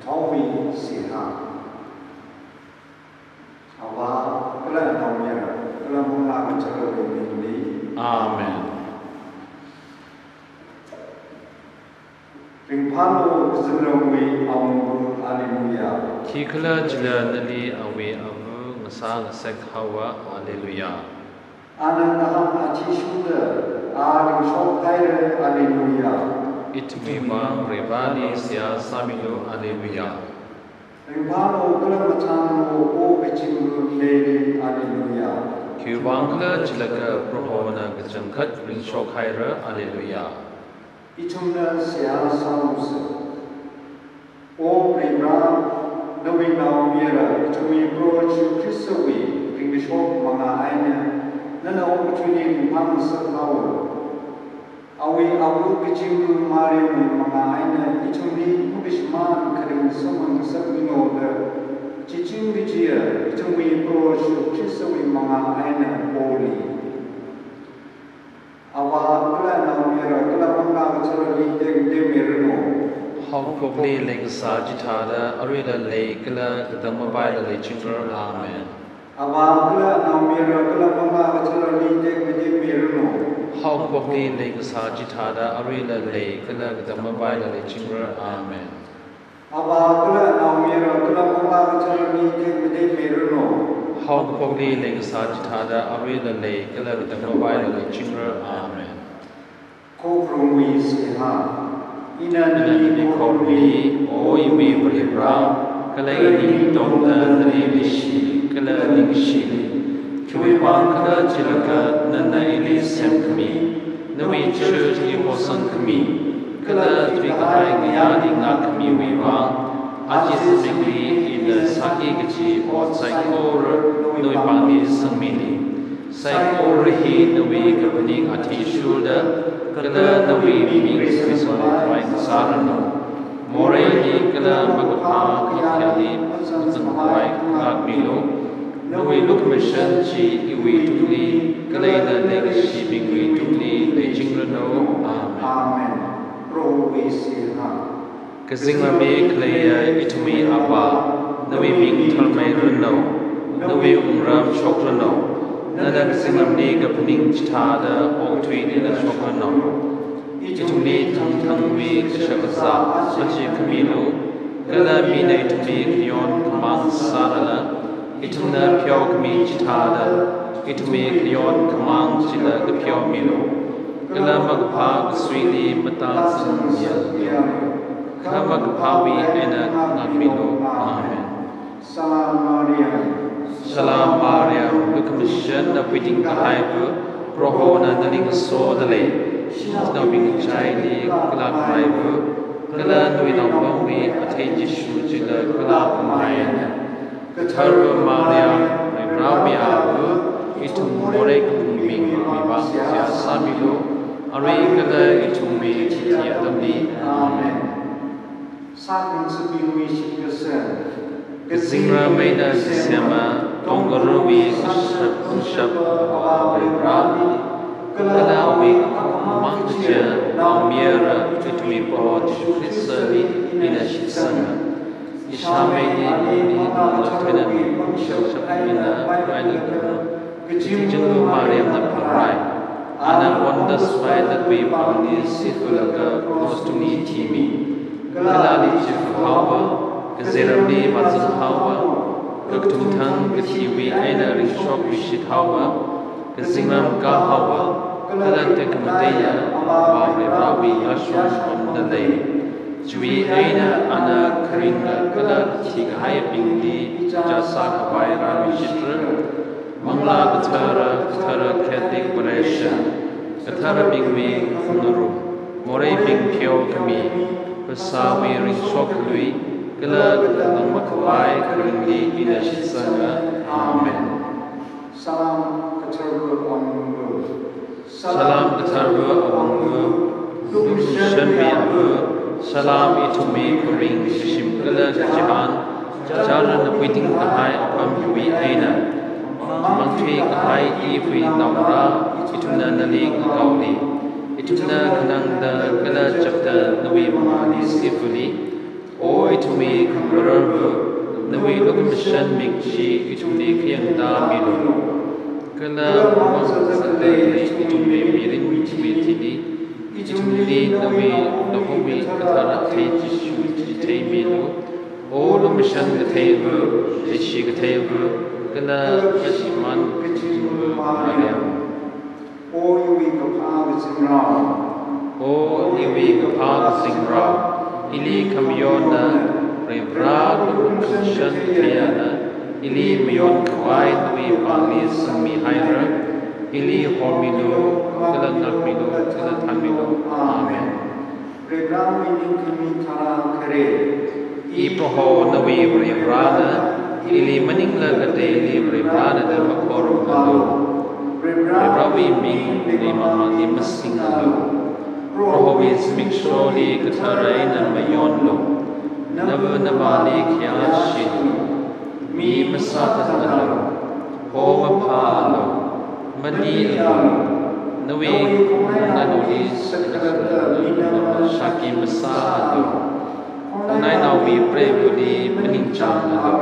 Thong vi si ha awa kala namya kala mona chalo ni Amen. Ringpalo zimrawi amu alleluia Kikala jila nali awe amu ngasa ngasak hawa alleluia. Anandaham achishuda aling shokhaire alleluia Itmi bang rebani sia samilo alleluia. Ringpalo kala machano o bichimru lele alleluia Kubangla jilaka prohona gajangkat ring shokhaira alleluia. Itumna sia samus O Rebra Nawi Naumira Itumi Prochu Krisawi Ring Bishop Mga Aina Nana opportunity Pang Sakhawa Awi Abu Bichimu Mariam Mga Aina Itumi Mubishman Karing Saman Sakmino the Chichim Vijaya Itumi Prochu Krisawi Mga Aina Holy Awa kala naumira kala manga chalo li deg demirno Hungpung leg sajitada arila lekala kadamabai la lechingro. Amen. Awa kala naumira kala manga chalo li deg demirno Hungpung leg sajitada arila lekala kadamabai la lechingro. Amen. Awa kala naumira kala manga chalo li deg demirno Hungpung leg sajitada arila lekala kadamabai la lechingro. Amen. Ko promui siha Inani kopi oi me bra kalai ni tonda nari lishi kala lingshi kwi bang kala jilaka nana ili sem kami nawi church ni hosan kami kala twikahai ngayani nga kami wi bang ajis singli ina saki gachi o saikor noi bangi sangmini saikor hi nawi kapaning ati shulda kala nawi ming swisal try sarano more ni kala magpa khyali pasang try ngakmilo nawi look mission chi iwi tukli kala na legacy bingwi tukli lejingrano. Amen Promui siha Kazingma me klaya itumi apa nawi ming thalmai rano nawi umram shokrano nada kazingam ni kapaning chithada ongtui ni na shokrano itumi thangthangwi kashakasa machi kamilu kala mina itumi kyon kamang sarala itumna pyo kami chithada itumi kyon kamang chila kapyo milu kala magpa kaswili mata sangyal kala magpawi ena ngakmilu. Amen. Salam Maria Salam Maria, Commission of Witting Kahaibu, Prohona Naling Sodale, Snowing Chai, Glad Raibu, Galan with a Bowie, Atage Shujila, Glad Mayan, Kataru Maria, Rabia, Itum Morek, Ming, Vivasia Samilo, Arigala, Itum Me, Tiadami. Amen. Sakin Sabinui Shikasan Kazingra Maida Sema, Tongarubi, Kushap, Rabi, Kalawi, Mangja, Namira, Tutui Pod, Krisavi, Inashitsanga, Ishamedi, Lieutenant, Shosapina, Railaka, Kijingu Mariam the Parai, Anna wonders why that we found this Sifulaka close to me, Timi, Kalali Chifawa. Kazirabli Mazan Hawa, Kaktumtang, Katiwi, Aina Rishok Vishit Hawa, Kazimam Gahawa, Kalatek Madeya, Babi Rabi Ashram on the day. Jui Aina Anna Karinga Kala Tighai Bindi, Jasa Kawaira Vishitra, Mangla Katara Catholic Malaysia, Katara Bingwi Nuru, More Bing Pyo Kami, Pasawi Rishok Lui. Kala Makawai Karingi Inashitsanga. Amen. Salam Katarbu Amungu Salam Katarbu Amungu Shanbi Abu Salam Itumi Kuring Shim Kala Jiban Jaran Waiting Kahai Apam Yui Aina Mangtui Kahai Iwi Naura Ituna Nali Gauli Ituna Kananda Kala Chapta Nawi we mani sifuli oi to me kamarabu na we look mission mikchi it me kyang da milu kala mo sadai it me mirin mitini it me na we no we kathara thai chi thai milu all the mission the table ishi the table kala ashiman Maria O iwi kapag singrao O iwi kapag singrao ili kamyona rebra kushan kayana ili mayon kawai nui pangli sami haira ili hormino kala nakmino kala thanmino Amen Rebra mining kami tarang kare Ipoho nui rebrana ili maningla kate ili rebrana dan makoro malu Rebrawi ming ni mama ni masing lo Rohowis ming sholi kataray na mayon lo Nava nabali kya shin Mi masatan lo Homa pa lo Madi lo Nawi nanulis Shaki masa lo Kung nai nawi prebudi maning chang lo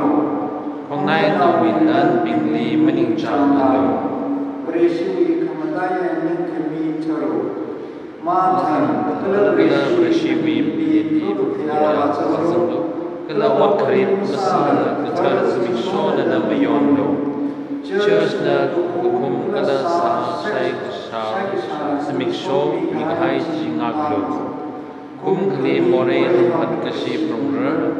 Kung nai nawi nan bingli maning chang lo Bereshui kamadaya yang kami taruh Matan Kala bereshui di Kala Sazamlo Kala Wakarib Masala Kutara Zamishona na mayon lo Church na hukum kala sa say sa Zamisho Mikahay Jingak lo Kum kali more Hat kasi promra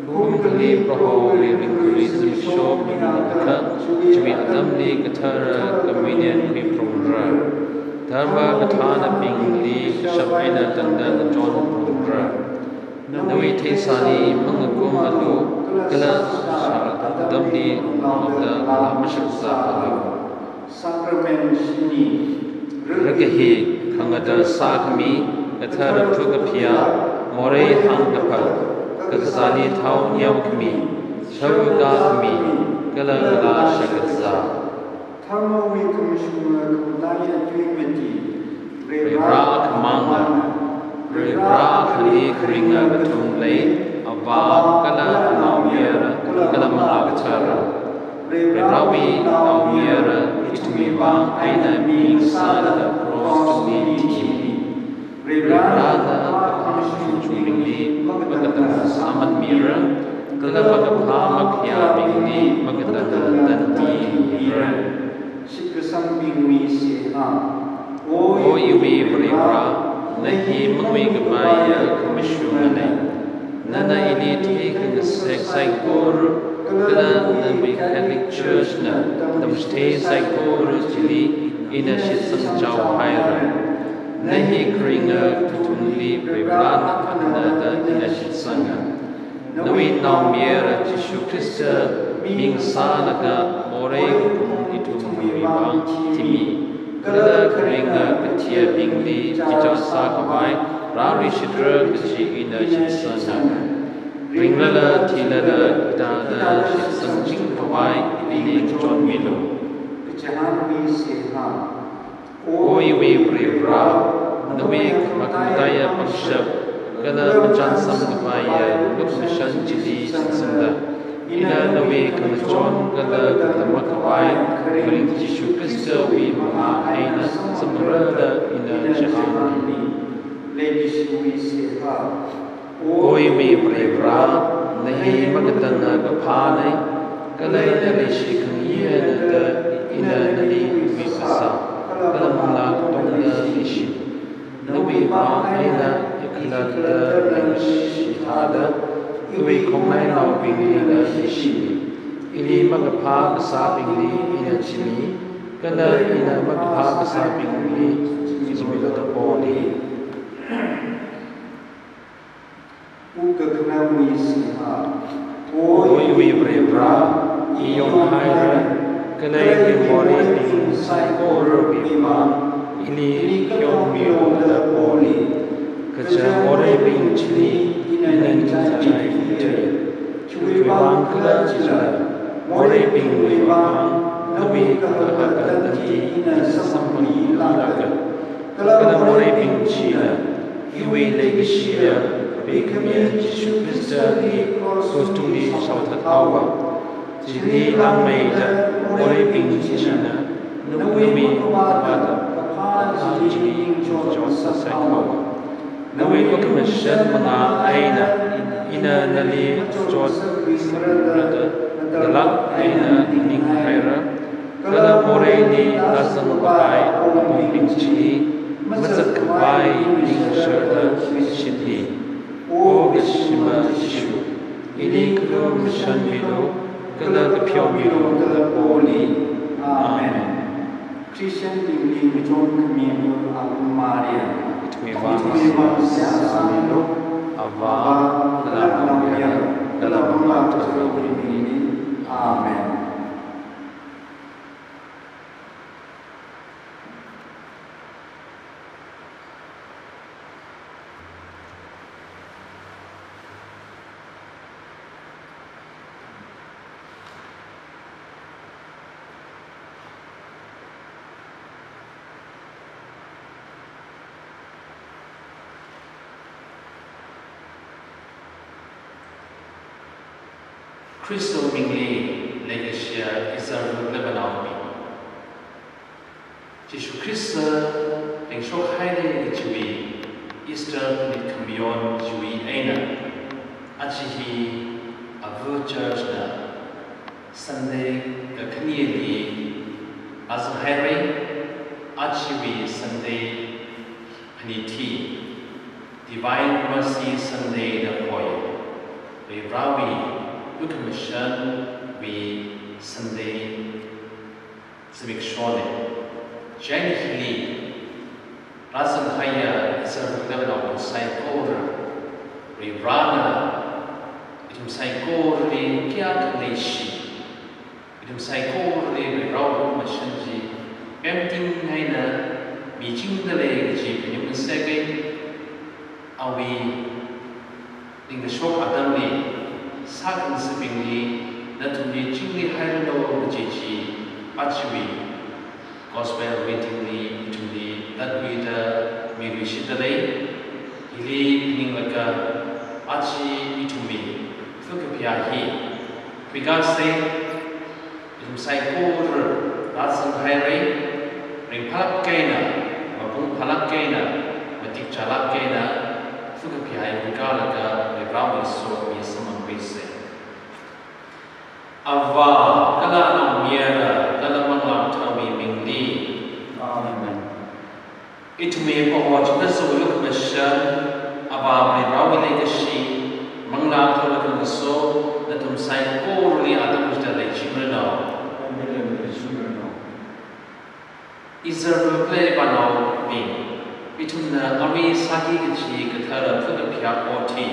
Kum kali proho Ringkuri Zamisho Mikahay Cumi Adam li Katara Kaminian Kui Promra Dharma Katana Pingli Shabaina Dandan John Promra Nawi Tesani Mangagum Alu Kala Adam li Mabda Lamashaksa Alu Sacrament Shini Ragahi Kangada Sakami Katara Tugapia More Hangapa Kakasani Tau Nyamkami Shavuga Kami Kala Kala Shakatza Tharma we commissioner kamadaya tuimati Rebra Kamanga Rebra Kali Kringa Gatung Lay Aba Kala Naumira Kala Malakatara Rebrawi Naumira Itumi Bang Aina Ming Sada Cross to me Timi Rebra Churingli Bagatan Saman Mira Kala Bagapha Makya Bingli Bagatan Danti Sikasang bingwi siha O iwi Rebra Nahi Mangwi Gabaya Kamishunane Nana ili Take Saikor Kala Nabi Catholic Church Na Namste Saikor Chili Ina Shitsang Chow Haira Nahi Kringa Tutunli Rebra Kanada Ina Shitsanga Nawi Naumira Jishu Krista Ming Salaga More Itum Bang Timi Kala Kringa Katia Bingli Jasa Kawai Rari Shidra Kachi Ina Shitsanga Ringlala Tilala Dada Shitsang Jing Kawai Ili John Milo Kejahanwi siha Oi we Rebra Nawi Makadaya Pakshab Kala Machansam Gabaya Lukmishan Chili Sanda Ina Nawi Kalajon Kala Katamakawai Karing Jishu Krista We Maha Aina Samarada Ina Jahani Legishui siha Oi me Rebra Nahi Magatana Gapane Kala Ina Lishi Kangiya Nada Ina Nali Mikasa Kala Mala Tonga Lishi Nawi Maha Aina Ikalada Nashihada Iwi Kongnai Lau Bingli Na Lishi Ili Magapha Kasa Bingli Ina Chini Kala Ina Magapha Kasa Bingli Izmila Taponi Ukaknawi siha Oi we Rebra Iyong Haira Kala Iwi Mori Bing Saikoro Bima Ili Kyong Myo Taponi Kaja Mori Bing Chini Ina Chai Chuiwan Kala Chila More Bing Wiwan Nabi Kala Danti Ina Sampani Laga Kala More Bing Chila iwi legishia bekamia Jishu Krista ni kostumi sautatawa jili lameida ore bing china numi bada jili josa sakawa nawi lokmashan mga aina ina nali jot brada galak aina ning haira kala more ni lasang babai ning chi mazak bai ning sharda shidhi o gashima Jishu ini kalo mishan milo kala kapyaw milo kala poli amen Christian ling John Camilo Maria Itmiwa Samilo Ava Kalamamya Kalamamata Rini Amen. Kristo mingli legasia Israel Lebanon Jishu Krista ling shok haide jiwi Easter mit kamyon jiwi aina achihi avu church na Sunday ka kaniye as haire achiwi Sunday paniti Divine Mercy Sunday da hoy we rawi Look at mission we Sunday civic shone. Gently, Rasan Haya is a level of psychoder. We run it psychoderly Kiakalishi. It psychoderly we round machinji. Emptying Haina, meeting the leg, Jim second. Are we in the shop at Sakan Sipingi, Natumi Chingli Hirano Jiji, Achiwi, Gospel waitingly to the Ladvita Mirishitale, Hili Ningaka, Achi Itumi, Fukapiahi, Pigase, Psycho, Rasan Hire, Ring Palakena, Mabung Palakena, Matik Chalakena, Fukapiai Vigalaka, the Brahmi so is someone we say. Ava, Kala Miera, Kala Manglam Tawi Mingli. Amen. It may watch the Soluk Mission, Ava, Rawi Legacy, Manglam Tolakan so, that Psycho really Adam the Lechimano. Israel play Bano being. Between the Ari Saki Gachi Katara to the Piakoti.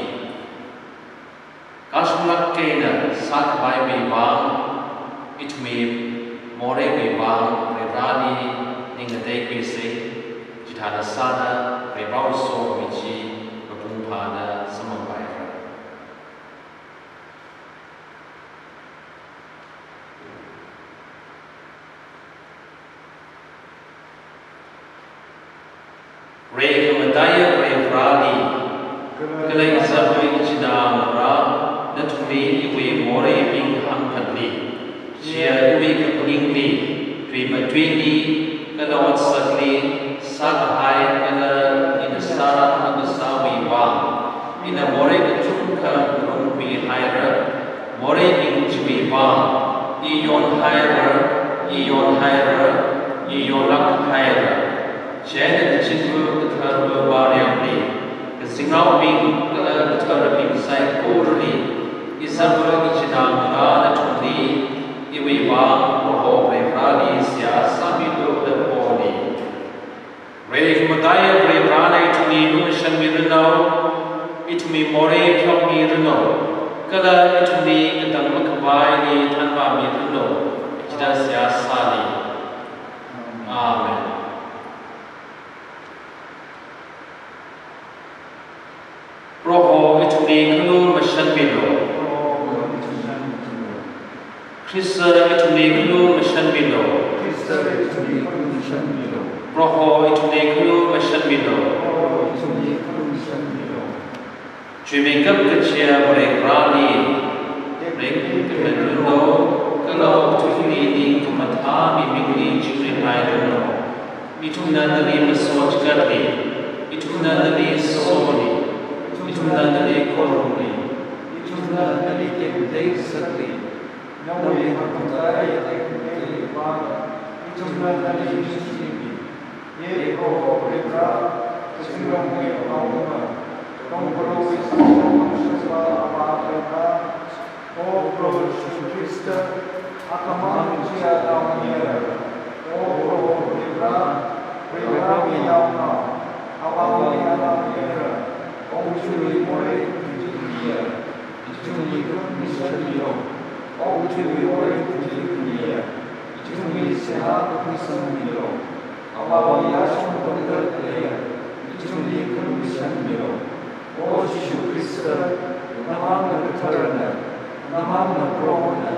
Kashulak Kena, Sak by Bang, it may More Bang, Rani, Ningadek we say, Jitana Sana, Rebauso, Michi, Babumpana, Samambai. Ray Madaya Ray Rali, Kalay Sabi Chidamara, Natuli, we more being Hungpung, Shia Uik Pungli, Dream Twini, Kalawat Sadli, Sakahai, Kala in the Sara and the Sawi Wang, in a more Tunka, Rumpi Hira, more in Jimmy Wang, Eon Hira, Eon Lak Hira. Janet Chifu, the Turbo Variably, the Singal being the Turbo Psychoderly, Isabel Ichinam, Tuli, Iwiwa, Oho, Rali, Sia, Samido, the body. Ray Madaya, Ray Rana, to me, Numishan Mirano, it me more from Mirano, Kala, it me, and Makabai, Tanba Mirano, Jidasia Sali. Amen. Roho itu ni kelur macam bilo. Krista itu ni kelur macam bilo. Roho itu ni kelur macam bilo. mình cấp cái chia bề ra đi bề cái mình cái lâu chúng đi đi cái mặt thà mình đi chúng mình hay rồi nó bị chúng ta đi mà số cái đi bị chúng ta đi số đi bị chúng ta đi con đi bị chúng ta đi tìm thấy sắc đi nhau đi học chúng ta đi tìm thấy ba bị chúng ta đi suy nghĩ ye có bề ra cái sự đồng nghĩa ông mà Ông Pro O Pro Cristo, Akamantia Damia, O Pro Rivami Yama, Abami Adamira, Om Chuli More Putia, Chuli Mishamio, Om Chuli More Putia, Chuli Seha Misamio, Abami Yasham Pondatlea, Chuli Mishamio. O Jesu Christe, namang na katarana, namang na prona,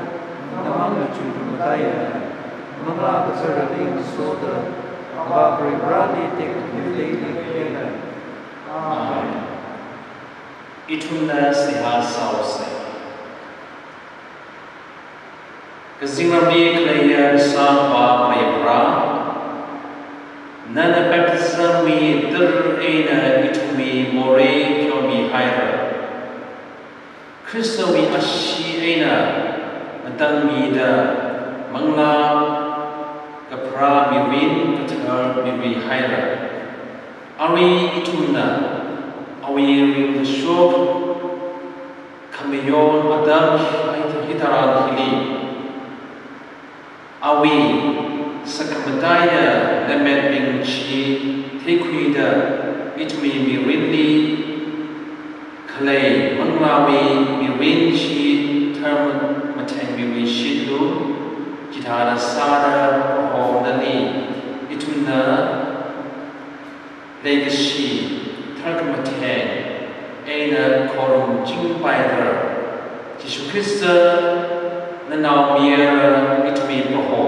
namang na chudumatayan, mga kasaraling soda, ababri brani teknileling kena. Amen. Ituna siha sauce. Kazingabi klaya sapa mayabra, nana baptism mi ena itumi more mi haira Kristo mi ashi aina matang mi da mangla kapra mi win katar mi wi haira ari ituna awi ring shok kamayon adam hitaran hili awi sakamataya lemet bing chi tekwida itumi mi winli Kalay manglawi mi winchi term mateng mi wishilu jitara sada ho nani ituna legacy term mateng ena korum jingpaira Jesu Christa nanau miera itumi poho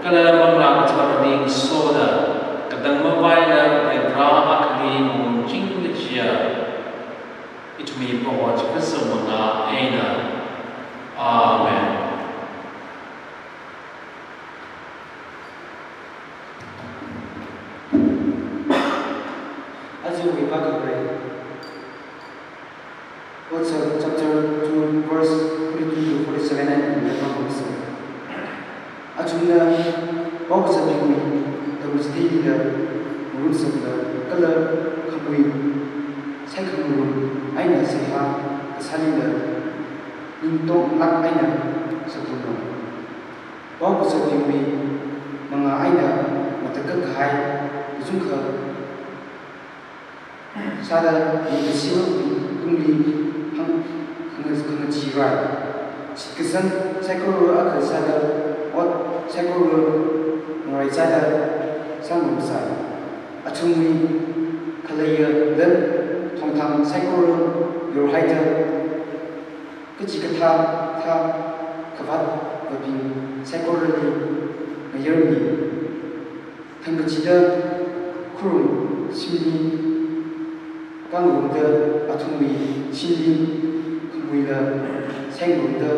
kala mangla tarning soda kadang mawaila rebra akli mung jingjia It may provide Christmas Aina. Amen. As you we back up pray. What's chapter 2, verse 42 to 47 and 47. Achuna, what was the name? There was the rules of the color, Hungpung, second rule. Aina seha kesalida untuk lak aina setuno. Bawa setinggi mga aina matagal kahai jungka sada di kesiwa tungli hang jirai. Kesan sekor akal sada ot sekor ngarai sada sang besar. Acungli kalaya dan Thong cycle your hider Kachikata Kavat Babin cycle Mayerni Tangachida Kurum Sili Gangunda Atumi Sili Kumila Sangunda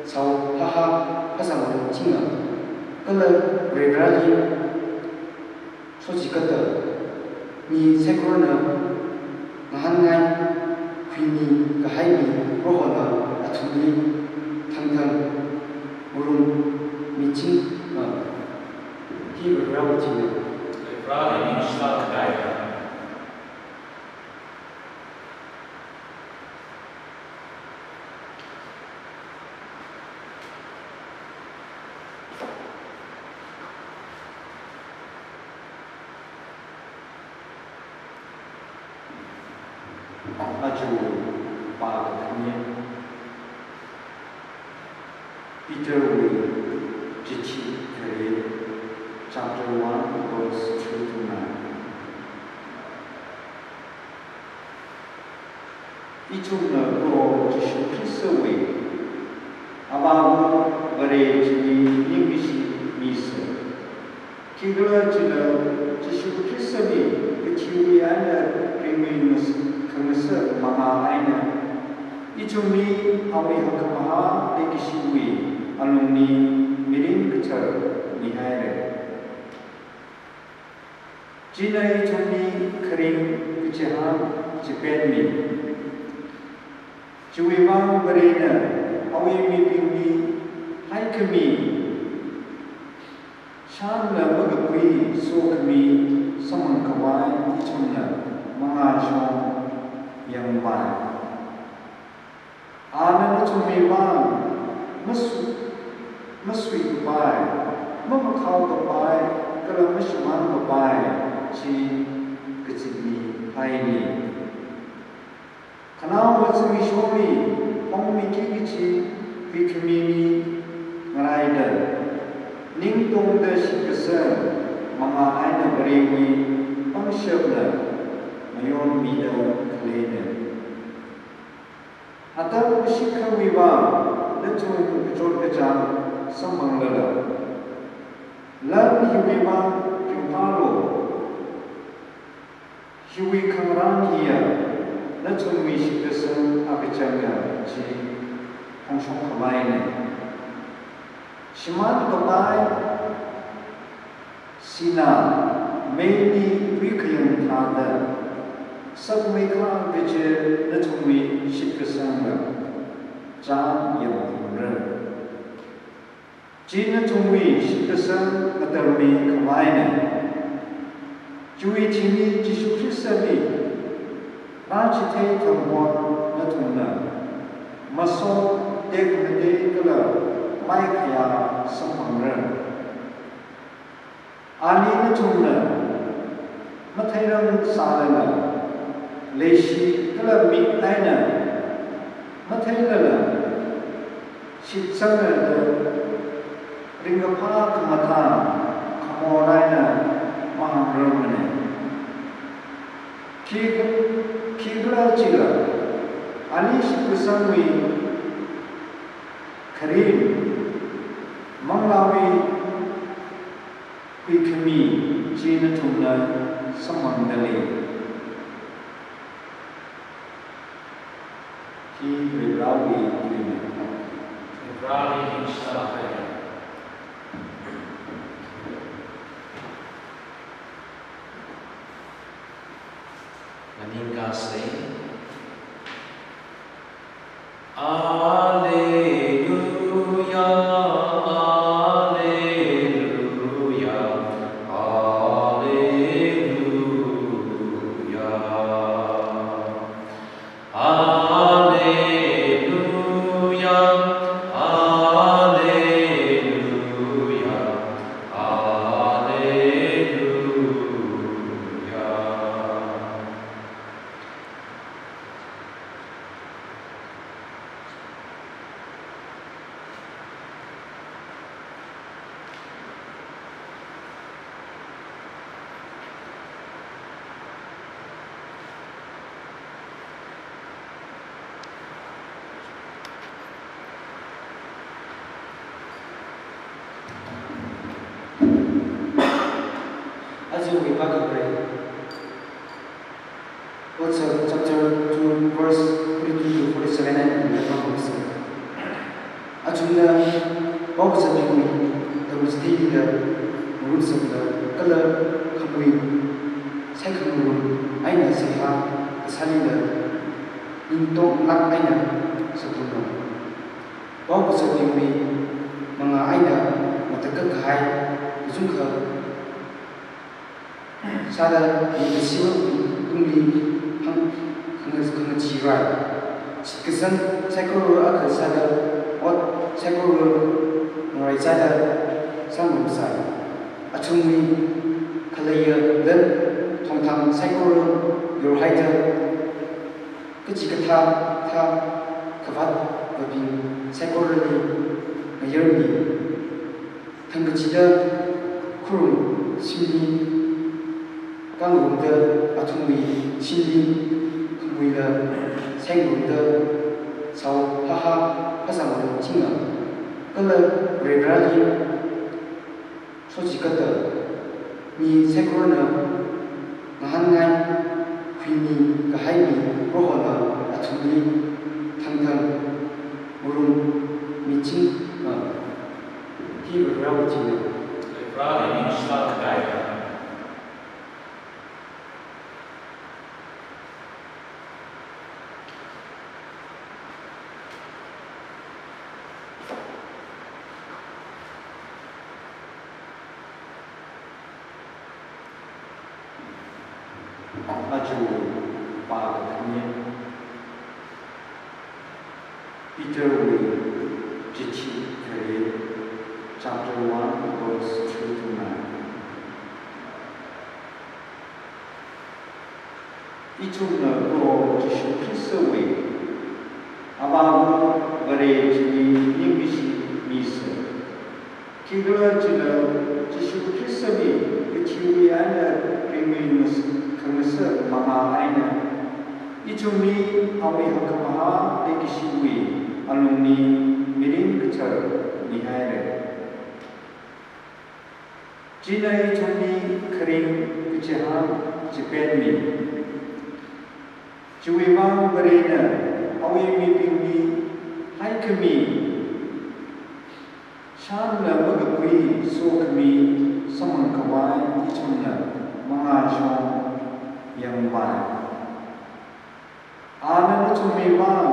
Sao Haha Pasama Tinga Kala Rebrali Sojikata Ni cycle Mahangai Queenie Kahai Rohana Atuli Tangtang Murum Meeting He was relative. Probably means not guy. A주 Bagania Peter will Chichi Kare chapter 1 verse 3 to 9. 이쪽은 또 지수 필수의 아바무 거래 지기 잉비시 미스 기그러지는 지수 필수의 그 지우의 안에 그림이 강스 강스 막 mga aina ichumi awi hakamaha de kishiwi alumni mirin kechar nihaire Jina ichumi kering kechahan jepeni Juwimang berena awi mipingmi hai kami Shanla magagwi so kami samang kawai ichumna mga syong yang baik Ana ichumi bang masui kabai mamakau kabai kalau masyaman kabai si kecili hai ni Kanau watsumi shomi Hong miki kici Fikmini Ngaraida Ning tong da shikasa Mga aina beriwi Pangsyabla Mayon mida kalena Atau shikha wiwa Lechung kejol kejang Samang lala Lan hiwiwa Kimpalo Hiwi kamran hiya Lechung mi shikasa Abicanga Ji Hongshong kamaine Shiman kabai Sina Meini Wikayang Tada Sabmeka Vijay Natumi Shikasanga Jan Yamura Jina Tumi Shikasang Matarmi kamaine Jui Chini Jishu Christami Rajite Tamwan Natuna Maso Dekmede Kala Maikaya Sampangra Ani Natuna Matairam Salana Leshi Kala Miknaina Matailala Shitsanga Ringapa Kamata Kamoraina Mahamramane Kigla Chila Ali Shikusangwi Karim Manglawi Kuikami Jina Tumna Samandali Ki Gabriel Gabriel Instagram Meninggal sering we back up what's chapter 2 verse 42 to 47 and Ajuna Bob Sabini the mistake the roots of the color Kamui second room Aina Seha Salida Into Lak Aina Sapuno Bob Sabini Mga Aina Matagak Hai Zunka Sada di siwa tungli hang jirai. Kesan sekor akan sada ot sekor mulai sada sang besar. Acungmi kalaya dan tongtang sekor yorhaida kecil ta kavat babin sekor ni ngayarni tangkecida kurun sini 강원도 아tum이 신림 그무이가 생원도 sau 하하 화상으로 칭가 그걸 레브라리 소지거든 이 세코는 한가이 Fini Kahani Rohana Atuni Tangtang Murum Michi He Ravati Rani Shlakaya. Aju Bhagavanya Italy Jichi Kare chapter 1 verse 3 to 9. Ichuna Pro Jishu Krisawe Abamu Vare Jini Nimishi Misa Kigla Jina Jishu Krisawe Kichiwi Ana Priminus Kangasa Maha Aina Ichumi Awi Hakamaha Lekishiwi Alumni Mirin Kutar Nihaire Jina Ichumi Karim Kuchaha Japanmi Juwimang Barena Awi Mipimi Haikami Shanna Magapui Sokami Samankawai Ichumna Mahashon Yang Bai Anand Chumibang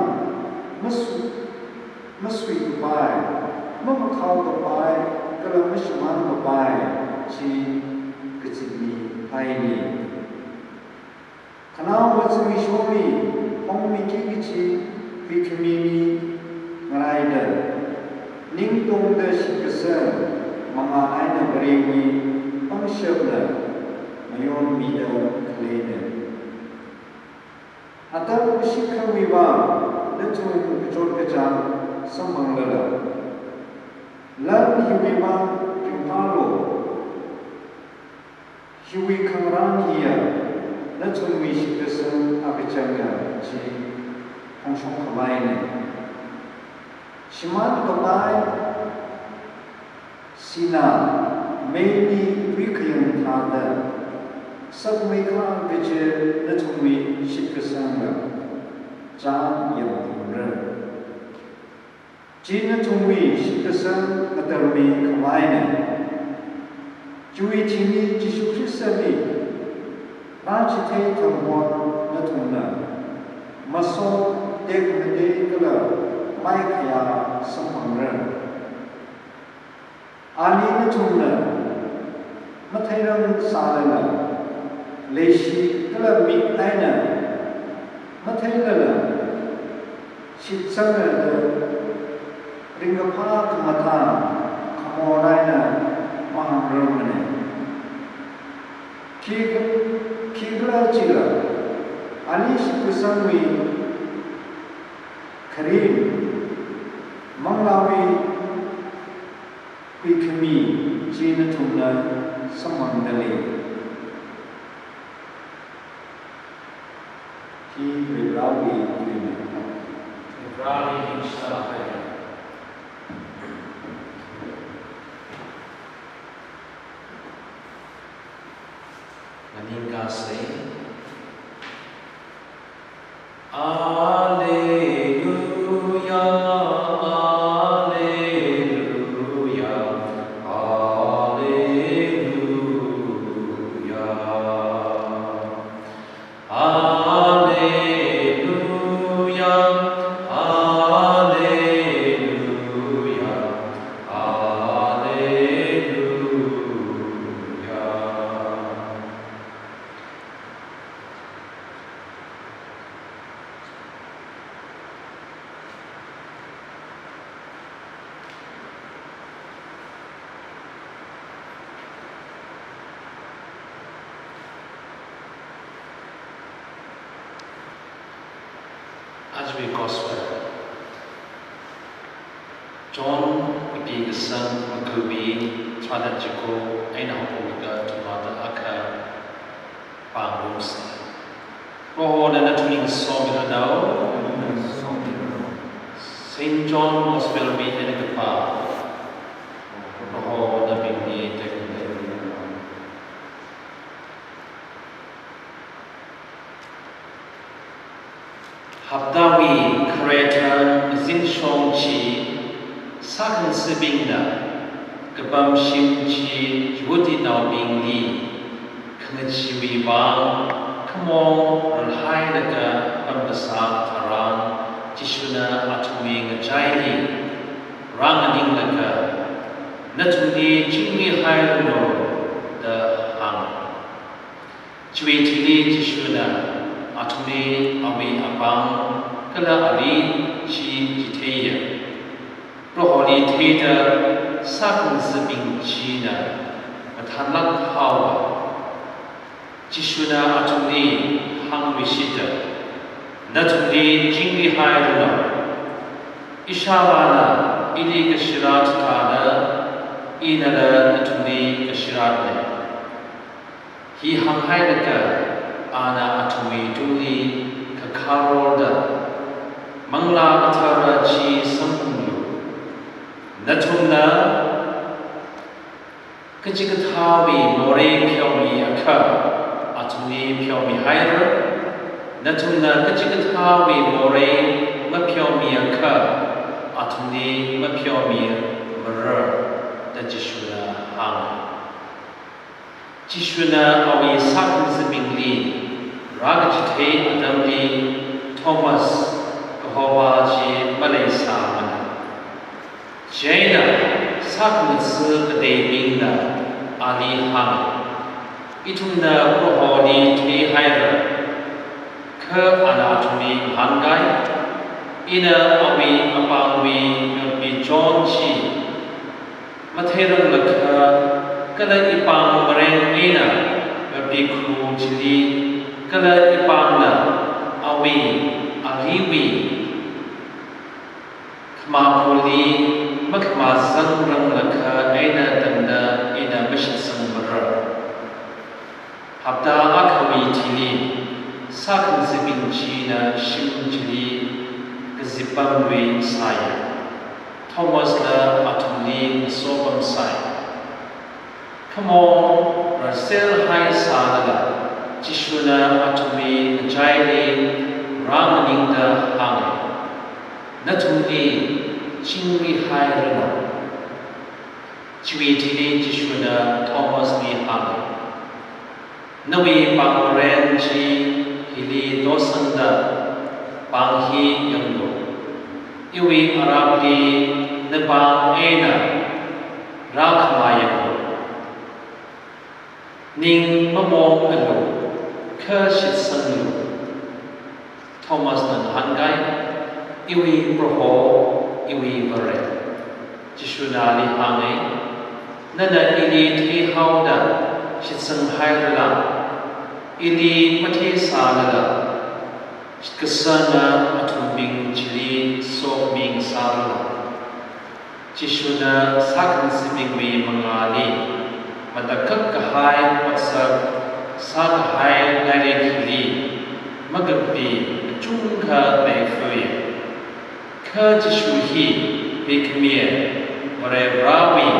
Masui Bai Mamakau Bai Kalamashman Bai Chi Kachini Haini Kanao Watsumi Shomi Hong Mikichi Vikamini Ngaraida Ning Tong Da Shikasa Mama Aina Barewi Pangshabna Mayon Mida Kalene Atau Shikha Viva Letung Kajol Kajang Sambanglala Lan Hiwiva Pimpalo Hiwi Kamran Hiya Letung Mishikasa Abijanga Chi Hongshong Kamaine Shiman Kabai Sina Maybe Wikayam Tada Sabmeka Vijay Natumi Shikasanga Jan Yamura Jina Tumi Shikasang Matarmi Kamaina Jui Chini Jishu Krisani Rajite Tamwan Natuna Maso Dekmade Kala Maikaya Sampangra Ali Natuna Matairam Salana Leshi Kala Aina Matayana Shitsanga Ringapa Kamata Kamoraina Mahamramane Kigla Chila Ali Shikusangwi Karim Manglawi Kwikami Jina Tumna Samandali He Rirawi Rani Shlakaya. Maninga say as we gospel John being the son of Kubi Twadajiko Aina Hopuga to Mata Aka Pangumsi Roho dan tuning song adau Saint John was well made in the bar Roho dan bingni Habdawi Kretan Zin Shong Chi Sakan Sibingna Gabam Shim Chi Yudi Nao Bing Li Kanachi Wi Bang Kamong Ralhai Naga Bambasa Tarang Jishuna Atumi Ngajai Ranganing Naga Natuni Jingmi Hai No The Hang Chui Tili Jishuna Atumi Awi Abang Kala Ali Chi Jiteya Roholi Teda Sakan Zibing China Matanlak Hawa Jishuna Atumi Hang Vishita Natumi Jingli Hairuna Ishavana Ili Gashirat Tada Inala Natumi Gashirat He Hang Haidaka Ana Atumi Duli Kakaroda Mangla Atara Chi Sampunu Natumna Kajikatawi More Pyomi Aka Atumi Pyomi Haira Natumna Kajikatawi More Mapyomi Aka Atumi Mapyomi Mara Dajishuna Hang Jishuna Awi Sakan Zibingli Ragajite Adamli Thomas Kahobaji Malaysa Mana Jaina Saknitsu Adebinda Ali Hang Itumna Proholi Te Haira Ka Anatomy Hangai Ina Awi Apangwi Bi John Chi Materam Lakha Kala Ipang Mareng Ina Bi Kru Jili Kala Ipangna Awi Aliwi Kmapuli Makma Zangrang Lakha Aina Danda Ina Bishit Sangbara Habda Akawi Tili Sakan Zibin China Shim Jili Gazipamwe Saya Thomas La Atuli Sobam Sai Come on, Rasel Hai Sanada Jishuna Atumi Jaili Ramaninda Hang Natumi Chingri Hai Rana Chwitili Jishuna Thomas Li Hang Nawi Bangren Chi Hili Dosanda Banghi Yangdo Iwi Arabli Nebang Ena Rakmayangdo Ning Mamong Alo Kershit Sanglu Thomas Nan Hangai Iwi Proho Iwi Vare Jishunali Hangai Nana Ili Te Hauda Shitsang Hairala Ili Mate Salala Kasana Atumbing Chili So Ming Salala Jishuna Sakan Sibingwi Mangali Matakak Kahai Watsab Sadhai Narekili Magabi Chungka Naifuya Kajishuhi Bikmir Mare Rawi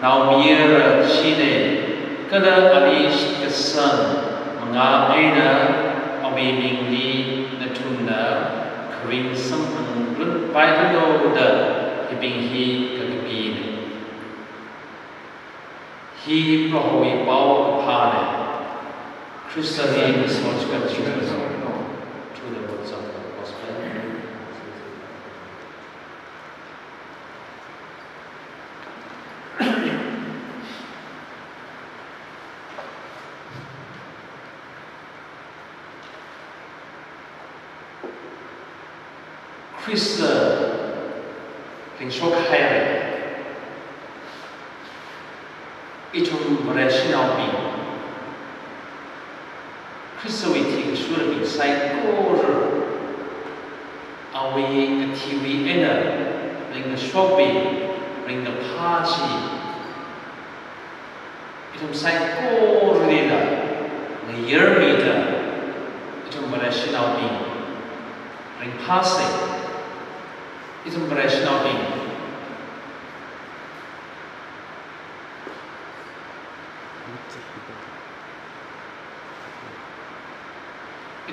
Naumira Chine Kala Alish Kasan Manga Aina Awi Mingli Natuna Karim Sampang Rut Baitano Da Hibinghi Kagabin He Prohowi Bao Pane Christian is what scripture is to the words of the gospel. Christian King Shok Hai Itum Malaysia Bing Christowiti should be psycho Awi a TV inner ring the shopping ring the party Itum psycho leader the year meter Itum Malaysia Bing ring passing Itum Malaysia Bing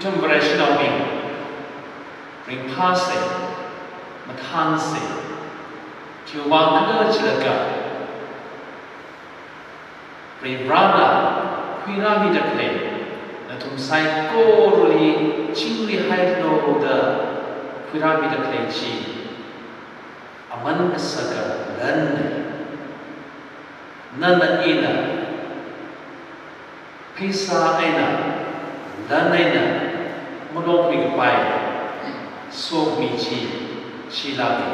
Itum Malaysia Bing ring pase matanse kiwang kala chilaka Rivrana Kwirami Dakle Natum Sai Koruli Chingli Haidno the Kwirami Dakle Chi Aman Saka Lan Nana Ina Pisa Aina Lanaina Monopri Pai So Michi Chilagi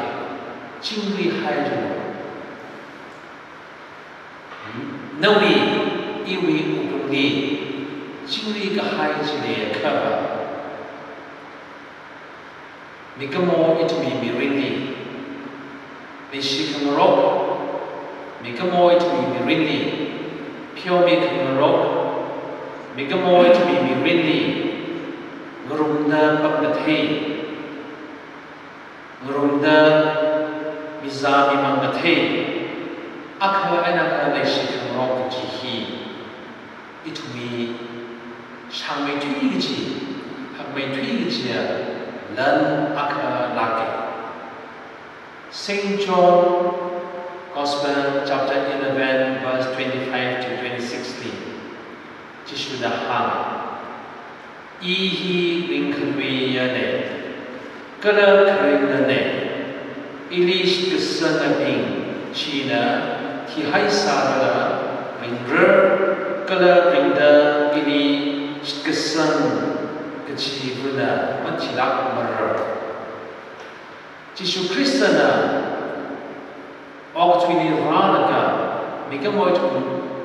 Chingli Haidno Nawi iwi upuni chingli ka hai chile kaba mikamo itumi mirini mishikamorok mikamo itumi mirini pyomi kamarok mikamo itumi mirini ngurumda pagdathe ngurumda mizami mangdathe akha anaka naishikam jihi itumi shangmei tuigi hakmei tuigi lan akha lake St. John Gospel chapter 11 verse 25 to 26 Jishuda hang ihi ringkhanwi yane kala krinane ilish kusanabing China Ki hai sarala ringre kala ringda ini kesan kecibuna mencilak mer Yesus Kristus na waktu ini ranaga mereka mau itu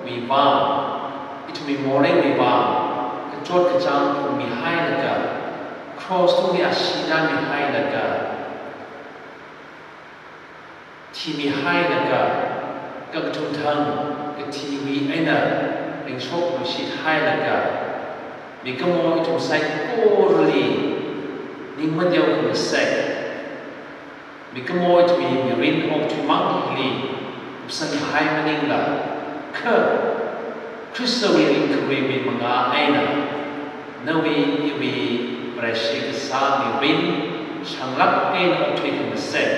mibang itu mimore mibang kejot kejang mihai naga cross tu ni asida mihai naga ti mihai naga các trung thân cái TV ấy là đánh số của chị hai là cả vì cái môi trong sách cô rồi nhưng mà điều của sách vì cái môi thì mình rin ông chúng mang đi sân hai mà nên là cơ Christo vì linh cứ vì mình ngã ấy là nếu vì Parish sa mình rin sang lắc ấy là ông thuê của sách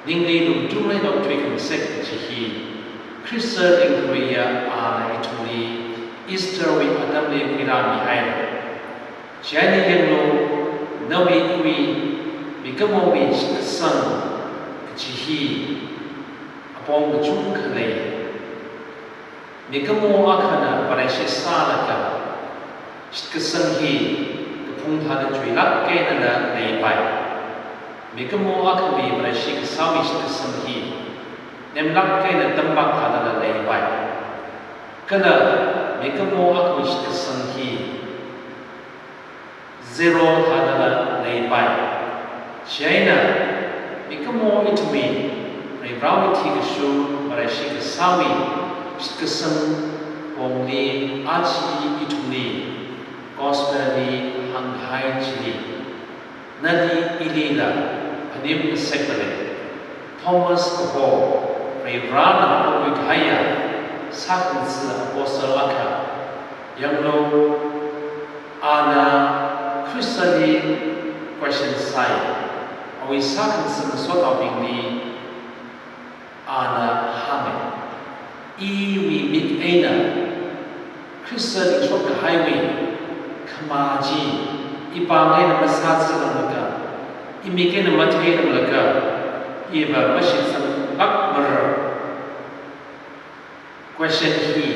nhưng đi đúng chung lấy đồng thuê của sách chỉ hi Christian in Korea are actually Easter with Adam le Kirami hai Chani hello nawi we become we son chỉ hi upon the chung khale become akhana Parish sa la ka son hi phung tha de chui lak ke na nei pai Mikamo akami Parish sawish kesanhi nem lak ke na tambak thada lei bai kana mikamo akami kesanhi zero thada lei bai China mikamo itumi rebrawiti keshu Parish sawi kesan wongli aji itumi gospel ni hanghai chili nadi ilila Anim Secretary Thomas Ho Revrana Wikaya Sakansi Apostle Aka Yanglo Ana Christali Question Sai Awi Sakansi Sort of Bingli Ana Hame Iwi Mik Aina Christali Chok Highway Kamaji Ipangay na Masatsa Lamaka Imikena matay ng laga, iba masih sang akmar. Question he,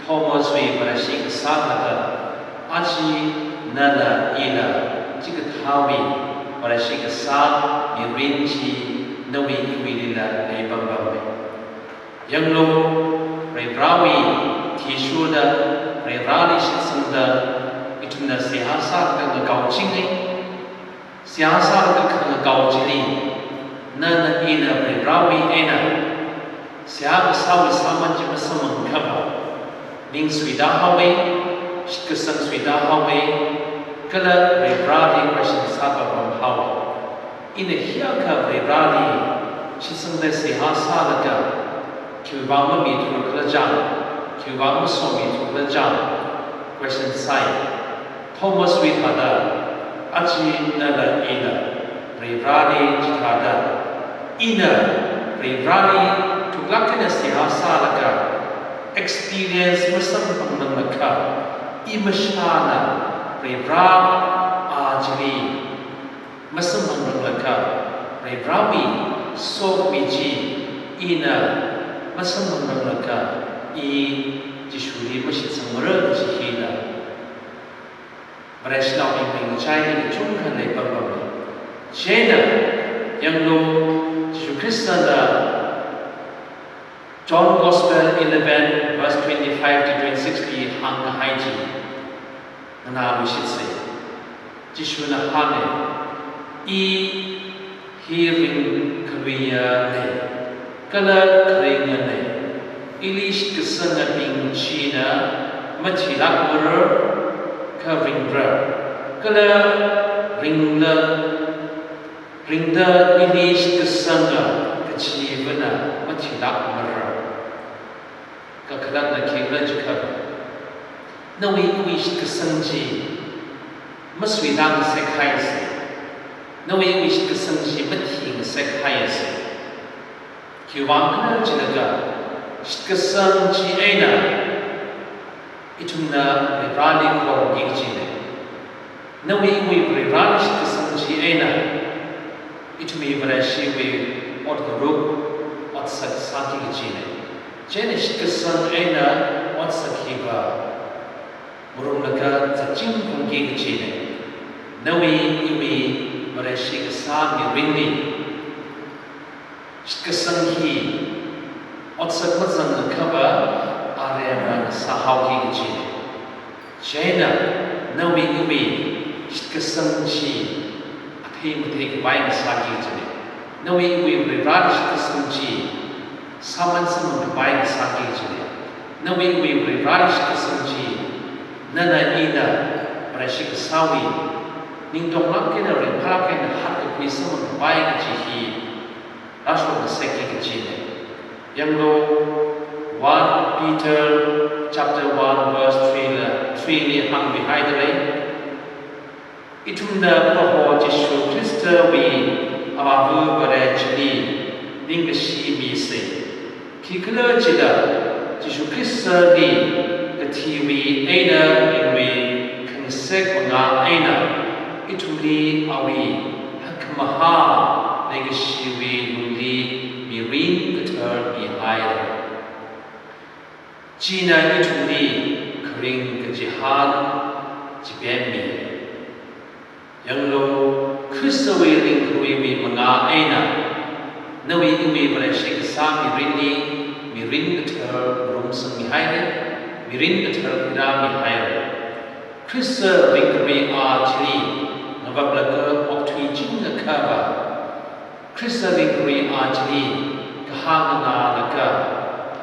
Thomas we Parish Sakata, Aji Nala Ila, Chikatawi, Parish Sa, Mirinchi, Nawi Iwilila, Nebambambe. Yanglo, Rebrawi, Tishuda, Rerali Sunda, Ituna Sihasa, and the Gauching. Siasa ke kau jeli, nana ina berawi ina. Siapa sawi sama cuma sama kaba. Ning sudah hawe, kesan sudah hawe. Kalau berawi question siapa bang hawe. Ini hiaka berawi, cisang dah siasa laga. Kibama mitu kerja, kibama suami kerja. Question saya, Thomas with ada. achi na la ina rebrani jithada ina rebrani tuklakena sihasa laka experience masam pangmaka imashana rebra ajri masam pangmaka rebrami so miji ina masam pangmaka I jishuri mashi samara jihina Parish now in China chung kan le pambam China yang lo Jesu Kristen John Gospel 11 verse 25 to 26 ki hang haiji na lu shit se Jesu na hame I hearing kwiya ne kala kringa ne Ilish kesana ping China machilak mer ka ringra kala ringla ilish kesana kachivana machilak mer ka kalat na kibla jikab nawi wish kesanji maswi dang sekhai se nawi wish kesanji mathing sekhai se kiwang kana jinaga Kesan ci ena ituna rebrani ko gijine nawi wi rebrani kesan ci ena itumi brashi wi od group od sak sati gijine jene kesan ena od sakiba murunaka tsaching ko gijine nawi wi brashi kesan mi rinni kesan hi Otsak mazang kaba area sahau ki gijine. China nawi umi kesan chi athei muthei baing sagi gijine. Nawi umi rebrani kesan chi saman saman baing sagi gijine. Nawi umi rebrani kesan chi nana ina brashi kesawi ning dong lang kena repara kena hat ke pi saman baing chi rasho seki gijine. Yang lo 1 Peter chapter 1 verse 3 ni hang behind the itunda poho Jesu Krista wi ababu barachni dingshi mi se kikla chida Jesu Krista ni katiwi aina inwi kansek nga aina ituli awi hakmaha dingshi wi luli mirin keter behind China ituni kering kejihan jibemi yang lo Kristawi ring kuwi menga aina nawi imi berasik sa mirin keter rumseng behind mirin keter kira behind Krista ring kuwi ajli nabablaka oktui jinga kaba Krista ring kuwi ajli kahangana laka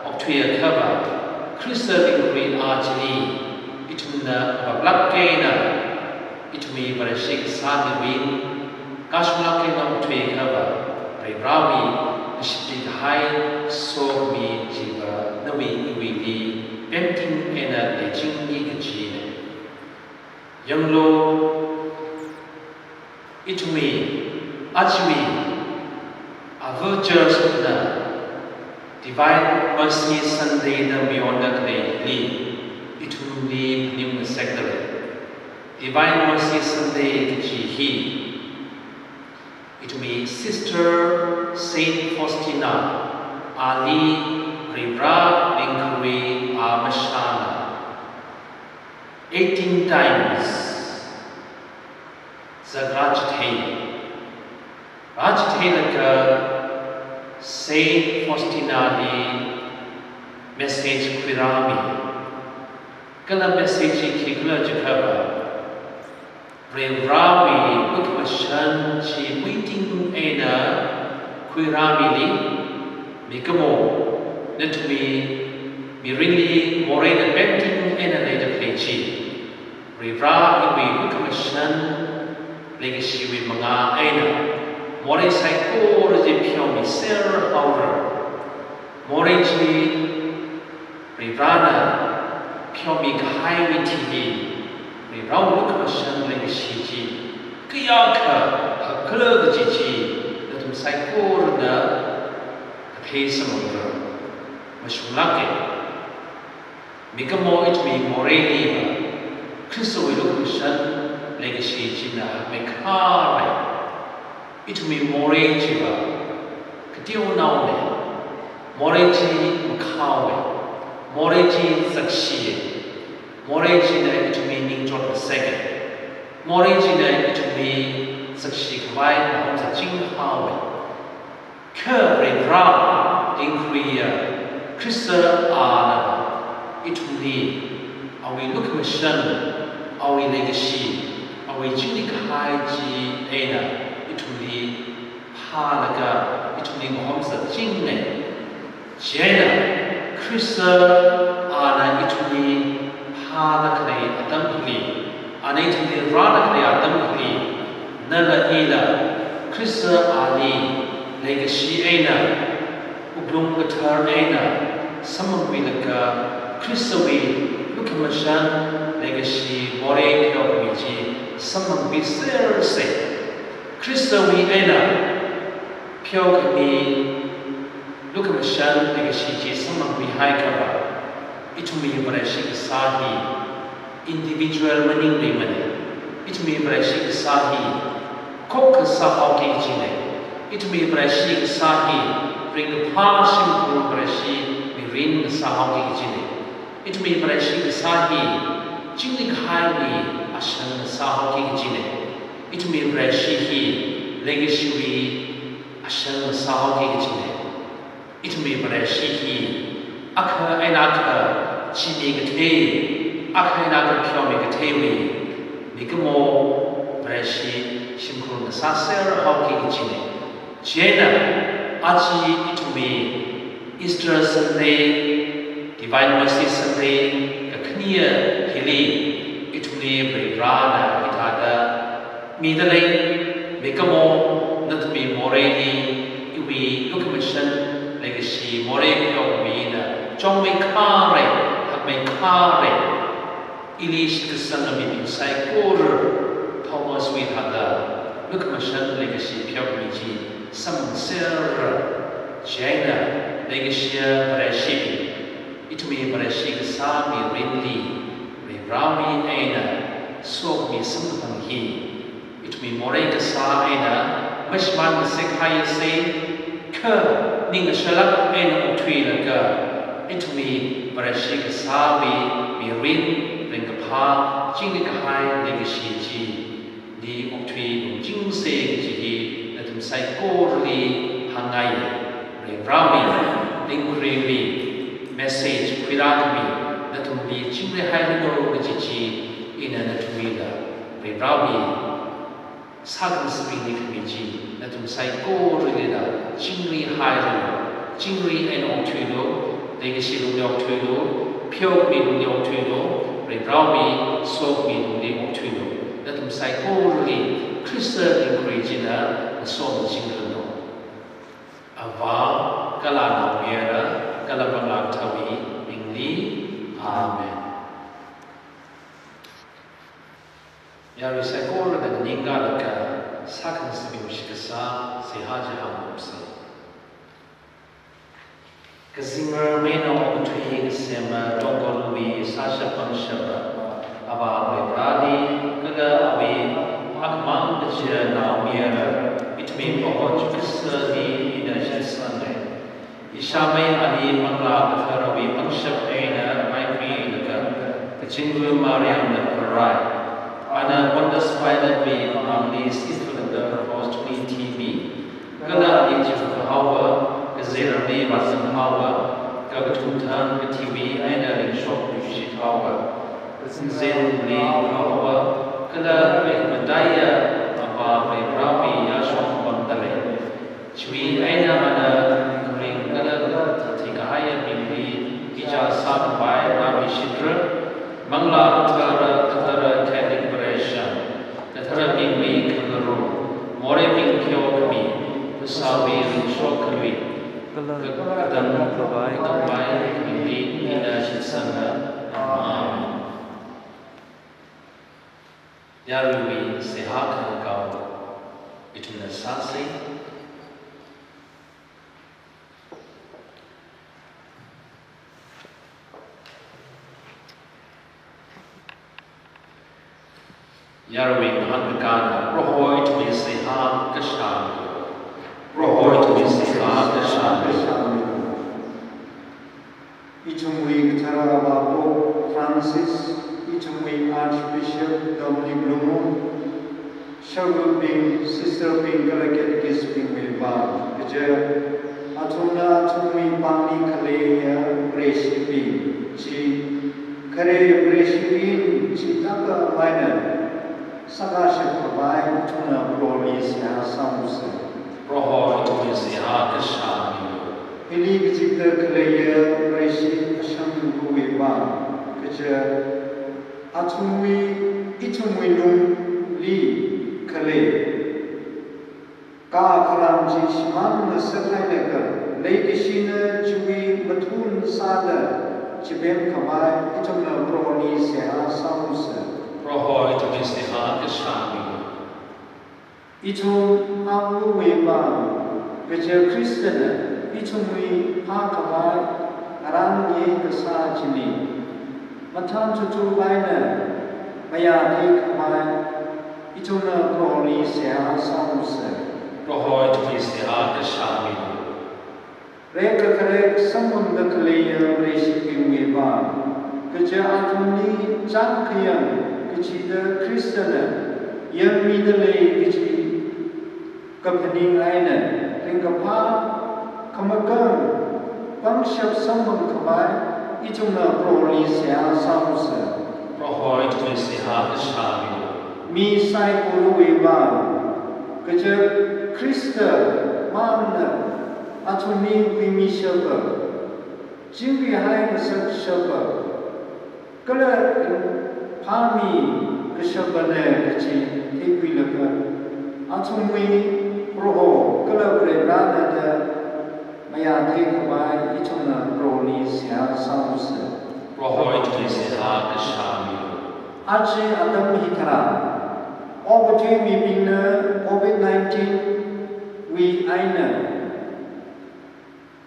oktui kaba Krista ring ajli ituna bablakena itumi barashik samiwin kashlakena oktui kaba Rawi nishti hai so mi jiva nawi iwi painting ena lejingi kajine yang lo itumi ajmi avertures na Divine Mercy Sunday na beyond the li itumi nim sector Divine Mercy Sunday jihi itumi Sister Saint Faustina Ali Ribra Linkuri Amashana 18 times Rajathelaka Saint Faustina di message Kwirami Kala message Kikla Jakaba Ribra Bukmashan Chi Waiting Ena Kwirami li Mikamo Netumi Mirini Morena Benting Ena Leda Plechi Ribra Iwi Bukmashan Legacy with Manga Aina More Psycho Piomi Ser Aura More Rivrana Piomi Highway TV Rivrana Bukmashan Legacy kaya ka kala ga ji na tum sai ko na the samudra mashulake mikamo it me moreni Kristo we look mission legacy jina me kare it me moreni jiba ktiu nau ne moreni makawe moreni sakshi moreni na it me ning jot the second moreni na it me sakshi kwai hom sa jing hawe kare bra in Korea Kristo ana it me awi look mission awi legacy awi jini khai ji ena ituli halaga ituli mohamsa jingne jena Krista ana ituli halakne adamli ana ituli ranakne adamli nala ila Krista ali legacy ena ublung katar ena samangwilaka Krista we look mission legacy bore kyo miji samang bi ser se Krista we ena pyo kami look mission legacy ji samang bi hai ka ba itumi brashi sahi individual maning le mane itumi brashi sahi kok sa ho ki ji ne itumi brashi sahi bring pa sim ko brashi mi rin sa ho ki ji ne itumi brashi sahi jingli khai ashan saho ki jine itumi brashi hi legacy ashan saho ki jine itumi brashi hi akha ainaka chini gate akha ainaka pyomi gate wi nikmo brashi shimkhun saser ho ki jine jena aji itumi Easter Sunday Divine Mercy Sunday kakniya hili ituni brana itada midalay mikamo natmi moreni iwi location legacy moreni yomina jongme kare hakme kare ilish kasanami insai kor Thomas we hada location legacy pyamiji samser jaina legacy parashi itumi parashi sami rinli Rami aina so mi sampang hi itumi morai ka sa aina mashman sekhai se kha ning shalak aina uthui laka itumi parashi ka sa mi rin ring ka pha jing ka hai legacy ji di uthui jing se ji hi natum sai ko ri hangai Rami ring kri message kwirami natum di chimre haino giji ina natumila Rabi sagam spini kmiji natum sai ko rilida chimri haino chimri en othuilo legacy lu othuilo pyo mi lu othuilo Rabi so mi lu othuilo natum sai ko ri Krista encouragina so jinglo ava kala na mera kala bangla thawi ingli amen yari sai ko la ninga la ka sakan sibi ushikasa se haja hamsa kasimar meno utui sema dongolwi sasha panshaba aba bradi kaga abi akman dachira na miera itme poch kisa di ina Sunday Ishamay ali mangla katharawi panshab aina mai fi laka kachinglu mariam na parai ana wonders pilot we among these is for the proposed TV kala di jifu hawa kazera bi masan hawa kagatuntan ke TV aina ring shop shi hawa zen li hawa kala be madaya apa be rabi ya shop bandale chui aina ana ring kala thika haya bi ija sab bai rabi shidra mangla thara thara khadik Tara bingwi kangaru, more bingkyo kami, sawi rinshok kami, kadang kabai bingwi ina shitsana. Amen. Yarumi Sehaka Gao Ituna Sasi Yarumi Hungpung Roho Itumi Seha Kashami Roho Itumi Seha Kashami Ichumui Tarawa Pope Francis, Ichumui Archbishop Dominic Lumo, Shawu Bing, Sister Bing Galakis Bing Wilban, Kaja, Atuna Tumui Bani Kalea, Breshi Bing, Chi, Kare Breshi Bing, Chitaka Minor, Sakasha Pabai, Tuna Prolis, Samusa, Roho Itumi Seha Kashami Ini kita kelaya Parish Asham Buiban kerja Atumi Itumi Lung Li Kale Ka Kalam Ji Shman Sekai Lekar Lekishina Chui Matun Sada Cibem Kamai Itumna Broni Seha Samusa Roho Itumi Seha Kashami Itum Amu Wiban kerja Kristen Ichumui Hakabai Aran Ye Kasa Chini Matan Chuchu Baina Maya Hikabai Ichuna Proli Seha Samuse Roho Itumi Seha Kashami Reka Karek Samunda Kalea Reshi Wiban Kaja Atuni Jankayam Kachida Kristana Yang Midale Kachi Kapaning Aina Ringapa Kamagang Bangshap Sambam Kabai Itumna Proli Seha Samuse Roho Itumi Seha Kashami Mi Sai Guru Wiban Kaja Krista Mamna Atuni Vimi Shaba Jimbi Hai Nasak Shaba Kala Pami Kashabane Kachi Hipilaka Atumi Roho Kala Brana Maya Hikabai Ituna Proli Seha Samuse Roho Itumi Seha Kashami Aji Adam Hitara Opportunity Bina COVID-19 We Aina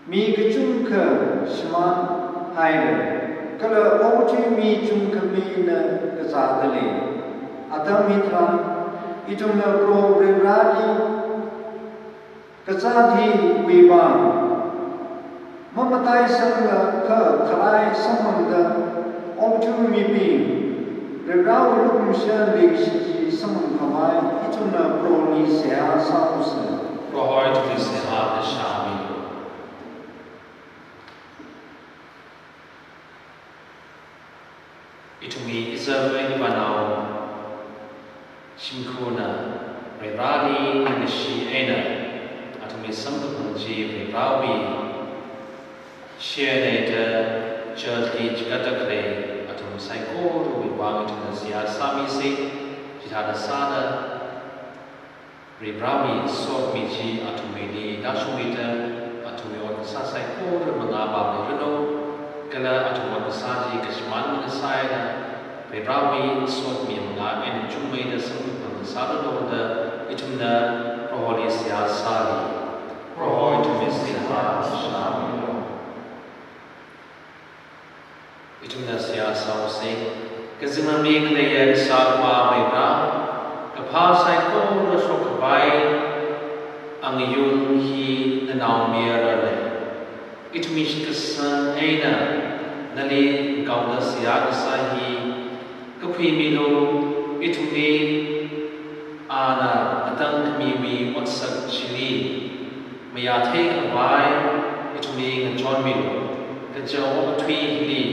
Mi Kachunka Shman Haire Kala Opportunity Chunka Bina Kazadale Adam Hitara Ituna Pro Radi Kazadi Wiban Mamatai Sanga Ka Kalai Samanda Opportunity Being Rebrau Lukumsha Legishi Saman Kamai Ituna Proli Seha Samusa Roho Itumi Seha Kashami Itumi Izarwe Ibanao Shimkuna Rebrani Nishi Ena Atumi Sambukunji Rebrawi Share Church Gatakle Atum Saiko Wibang to Zia Sami Se Jitana Sada Rebrawi Sokmiji Atumini Dashumita Atumi Sasaiko Mangaba Reno Gala Atum Saji Kashman Saida Rebrawi Sokmi Manga and Jumay the Sampun Sada Loda Itumna Roholi Sia Sali Rohoi to Misiha Shami Itumna Sia Sausi Kazimami Klaya Salva Mebra Kapa Saiko Rashokabai Angiyun Hi Nanau Itumish Kasan Aina Nali Gauda Sia Sahi Kapimilo Itumi Ana Atang Miwi Watsak Chili Mayate Abai Itumi John Milo Kajaw Twi Li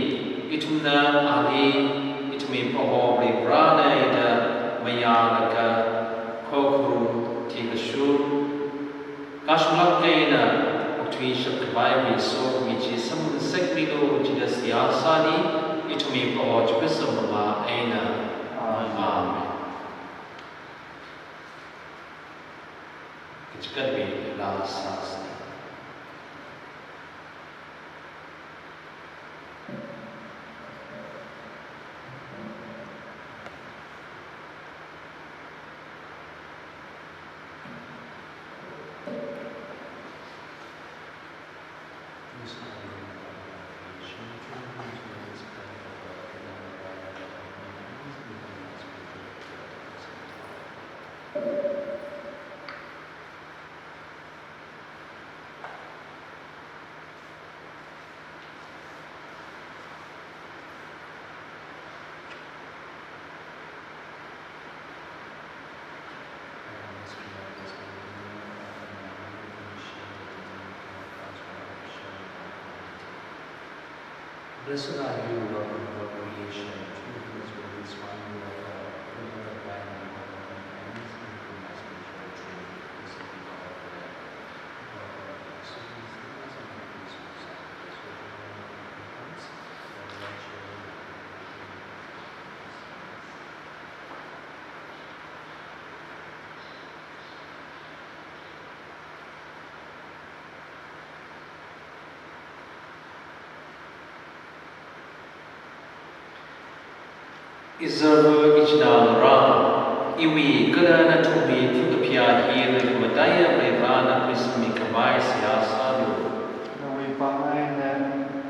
Itumna Ali Itumi Poho Brana Ida Mayanaka Kokru Tikashur Kashmalak Gaina Twi Shakabai So Michi Sam Sekmilo Jidas Yasani Itumi Poho Jubisama Aina Amen. It's got to be last. Blessed are you, Lord of all creation, through whose will is one you are God, who are the blind and all of them, and is in whom has been shown true, is the God of the Lamb. Izarva Ichnanara, Iwi, Gana Tumi, Tukapia, Hill, Mataya, Revana, Prismi, Kamai, Siasadu. We find that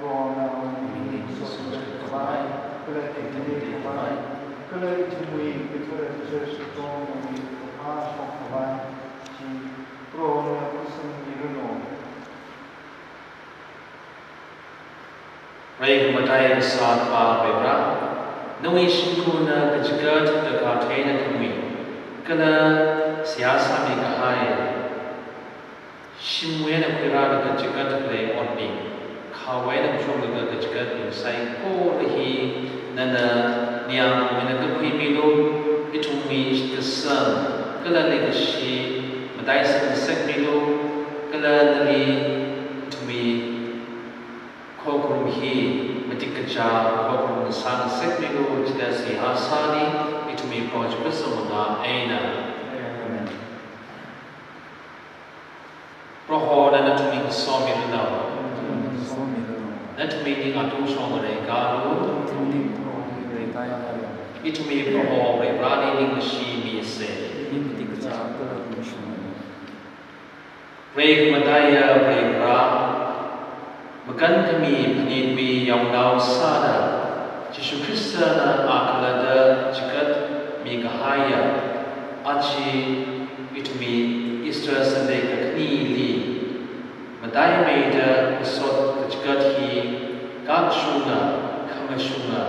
Rona, meaning social divine, collective divine, collective we, the church of God, and we pass of divine, she Rona, Prism, Iruno. Reg Mataya, Sadva, Revra. Nui Shinkuna, the Jigat, the Cartana Kami, Gana, Siasami Kahai, Shimwena Pirana, the Jigat play on me, Kawena Chunga, the Jigat inside, oh, he, Nana, Niam, when the Pimilo, it will mean the sun, Gala Legacy, Madaisa, the Sekmilo, Gala Nali, to me, Kokrum he. Matikacha, Kokrum the Sun, Sekmilo, Chidasi Asani, it may approach Prismana, Aina. Proho, and to me, Somi Luna. That meaning a two song Galu, it may Proho, Rani, she be said. Reg Madaya, Reg Ra. Magan kami panitwi yang daw sada, Yesus Kristus na akalada jikat migahaya, aci itu mi Easter Sunday kaknili, madai meida usot jikat hi kakshuna kamashuna,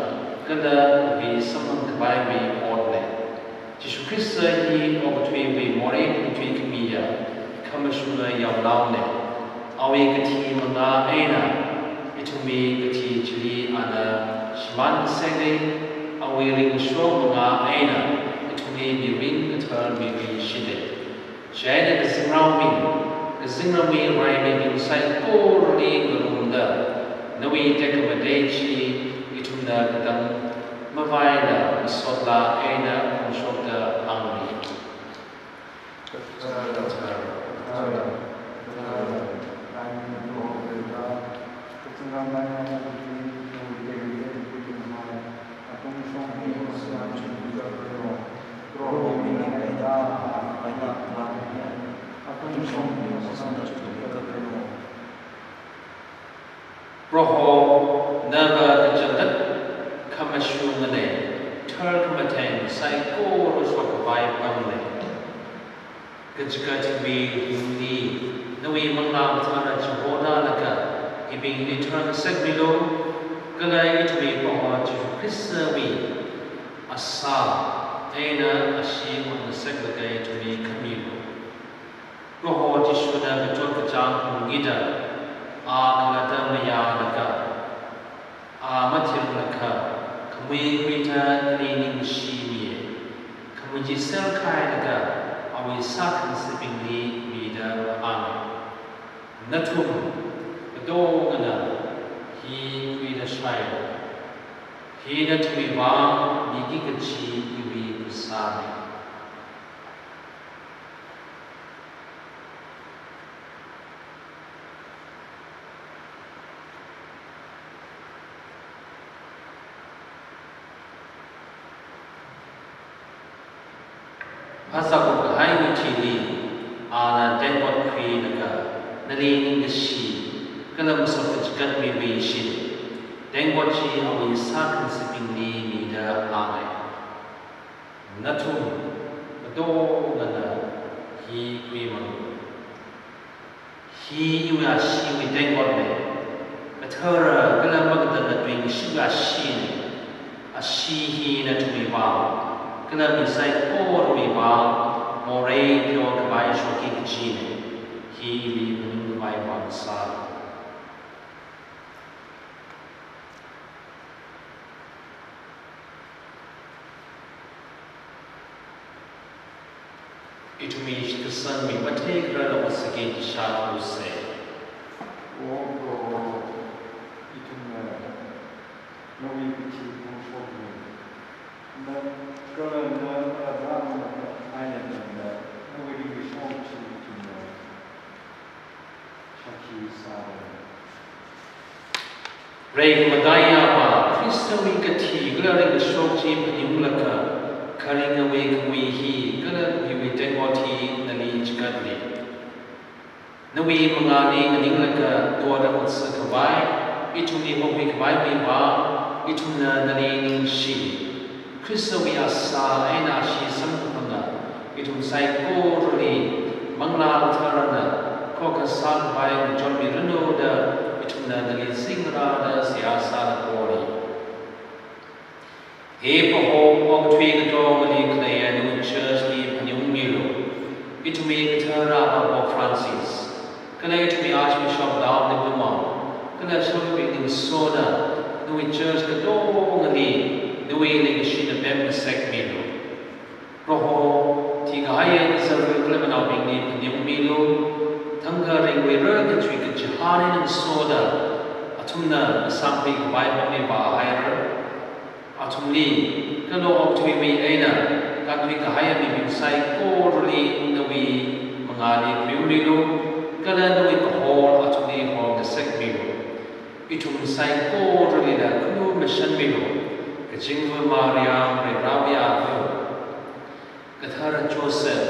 kada vi samang kabai mi orle. Yesus Kristus hi obetwi vi more betwi kamiya, kamashuna yang daw ne. Awe kati manga aina, itu mi kati jili ana shiman sege, awe ring shro manga aina, itu mi mi ring katar mi mi shide. Shayna kazingra mi rai mi sai ko ri ngurunda, nawi tekamadechi, itu na kadang mavaina misotla aina kumshokta angri. Roho never kejagat kamashungane, terkamateng sai ko ruswakabai pamle. Kejagat mi huni, nawi manglam thana jabona laka, ibing return segmilo, galay itwi roho Yesus Kristus wi, asa, aina ashi on the segregate to me kamilo. Roho Yesus na betul kejang hungida. Kalata maya laka, matil laka, kami kita lining shimi, kami jisel kai laka, awi sak sipingli bida ame. Natum, bedogana, hi kuida shaya, hi natumi wang bigi kachi iwi besame. Pasal hai witili, ana dengot kri naga, nari ningashi, kalau masuk kejikat miwi shi, dengot shi awi sakin sipingli mida ame. Natum, bedo nana, hi kri mang, hi iwa shi wi dengot me, betera kalau magdana twing shi wa shi ne, ashi hi natumi wang. Kena misai kor miwa, more pio kabai shoki kecine, hi li menunggu mai bangsa. Itu mi kesan mi mati kerana wasegi syar usai. itu nawi bici pun na kalau na ram ayat na nawi di shop itu shaki sara. Ray madaya ma Kristawi kati gelari kesoji penyumlaka karinga we kwihi gelari we dengoti nali jikatli. Nawi mengani nginglaka tuada utsa kabai itu ni hobi kabai me ba itu na nali ningshi. Kristawi asa aina shi sampana itu sai ko ruli mangla utharana ko kasan bai jombi reno da itu na nali singra da siasa da kori. He paho og twi gato ngali klaya nu church ni panyung milo. Itu me thara ba Francis. Kala itu me Archbishop down the Burma. Kala show be in soda. Nu church gato ngali nu ni shi da bem sek milo. Roho ti gaya ni sarve kala na bing ni panyung milo. Thanga ring we ra ga twi ga jahani ng soda. Atumna sampai ke Bible ni bahaya. Atumni kalau waktu ini aina kami kahaya ni sai korli nawi mengali biulilu kalau nawi kahor atumni hor desek bilu itu sai korli dah kunu mission bilu kecinggu Maria Rabia tu kethara Joseph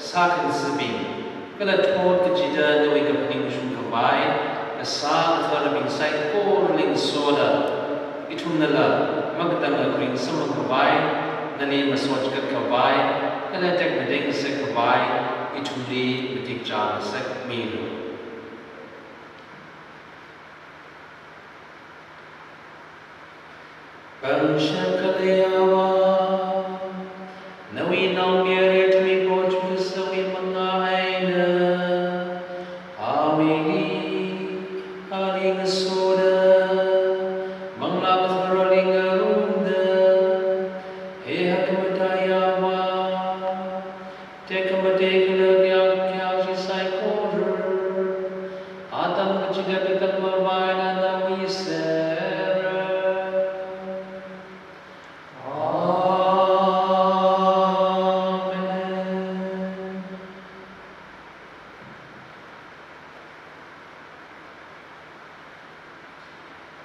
sakin sebi kalau thot kecida nawi kepening sungkabai asa kethara bin sai korli soda itu nala magdang agring sama kabai nali maswaj kat kabai kala tek medeng se kabai itu li medik jan se milu Pansha kalayawa nawi nau biare tumi boch musawi mangaina amini aling soda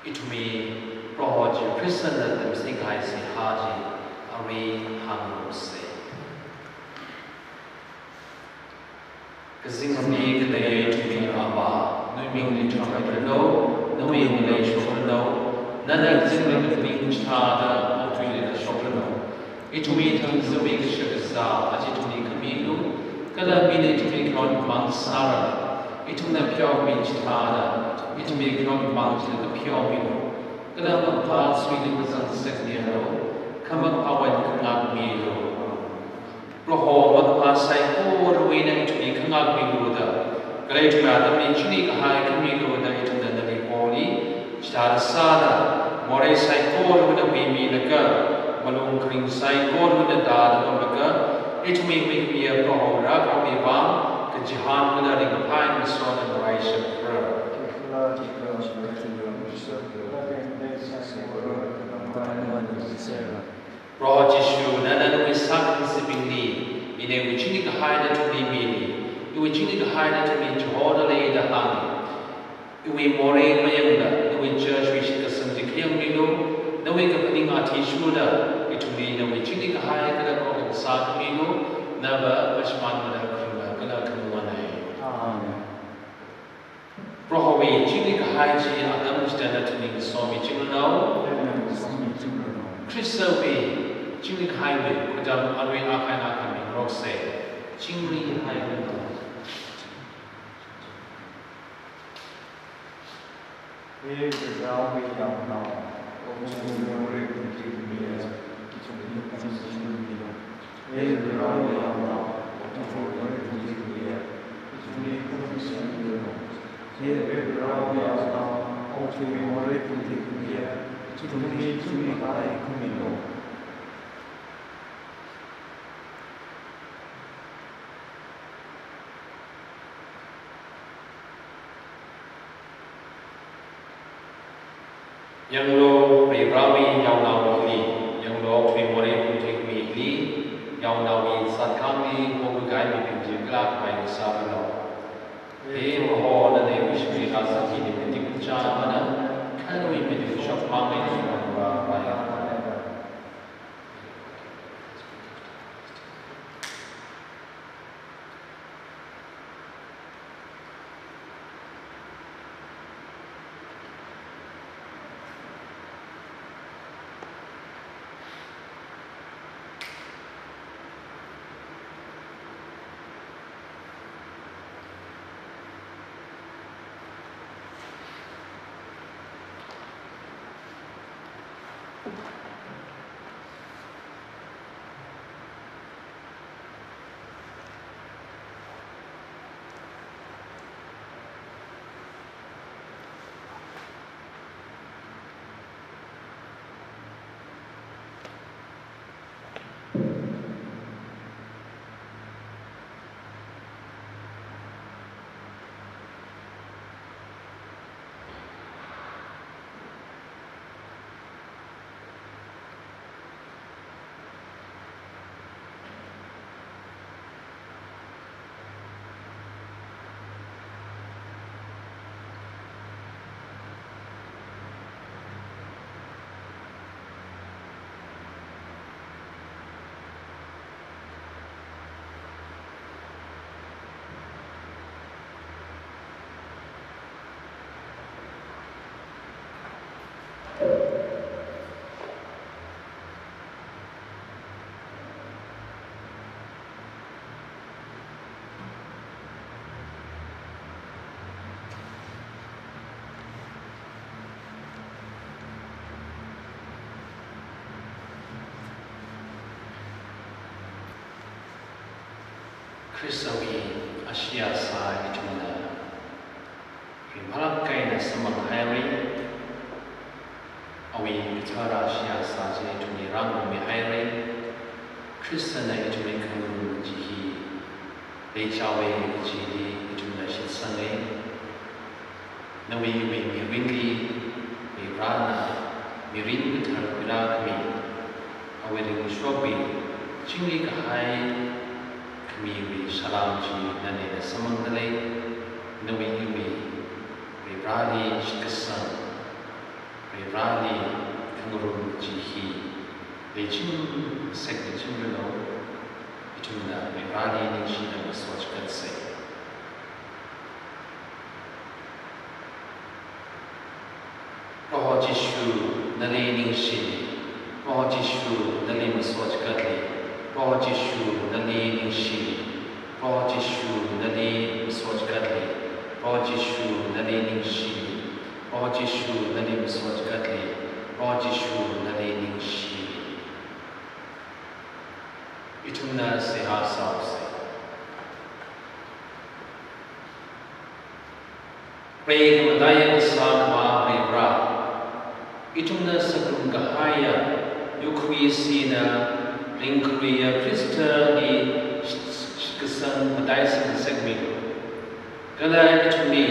itu mi prohoji Kristen dan mestikai si haji ari hanguse kesing ni kedai itu mi apa nui mi cuma berdo nui mi lay shokuldo nada kesing ni mi cahada waktu ini dah shokuldo itu mi tang zui kesyaksa aji itu mi kemilu kalau mi itu mi kawan bangsara itu na piau mi cahada itu mi kawan bangsara piau mi kalau apa swing pesan sekalian kamu awal kengap milu roho magpa sai ko ruina itu mi kengap milu da kalau itu ada mi cini kahai kemilu da itu da dari poli secara sada more sai ko ruina mi lega malung kring sai ko ruina da lega itu mi biar roho ra kami bang kejahan kita di kapai misalnya Malaysia Roh Jishu nana nui sak sibingni ine wichini kahai na tuni mini wichini kahai na tuni johoda le da hangi iwi more mayamda nui church wishi kasamdi kiyang mino nui kapaning ati shuda ituni na wichini kahai kada ko sak mino naba bashman mada krima kada kumuanai Roh wi chini kahai ji adam stana tuni somi chingno Krista wi Chingli highway, kujam arwin akai akai rock say. Chingli highway. Gabriel we don't know. Gabriel we don't yang lo Rawi yang nau li yang lo tui more pun mi li yang nau mi sat kang li ho bu gai mi pin ji kla mai sa lo e ho na ne wish mi ka sa ki ni ti ku cha ma na kan wi mi ti shop ma mai ni ba ba ya Kristawi Asia sa ituna Rimalak kai na samang hairi awi bitara Asia sa je ituni rang mi hairi Krista na ituni kangun jihi lechawe jihi ituna shitsange nawi wi mi ringli mi rana mi rin bitar birakmi awi ring shobi chingli kahai mi salamji nane samangdale nawi mi rali shikasan rali kangurum jihi lechim sekchim no itunda rali ni shina maswach katse roho jishu nale ning shi roho jishu nale maswach katli Roho Jishu nali ningshi, Roho Jishu nali maswaj katli, Roho Jishu nali ningshi, Roho Jishu nali maswaj katli, Roho Jishu nali ningshi. Itumna seha sause. Pray madaya sama rebra. Itumna sakum gahaya yukwi sina Ringkruya Krista ni shikasan padaisan segmigo. Kala itumi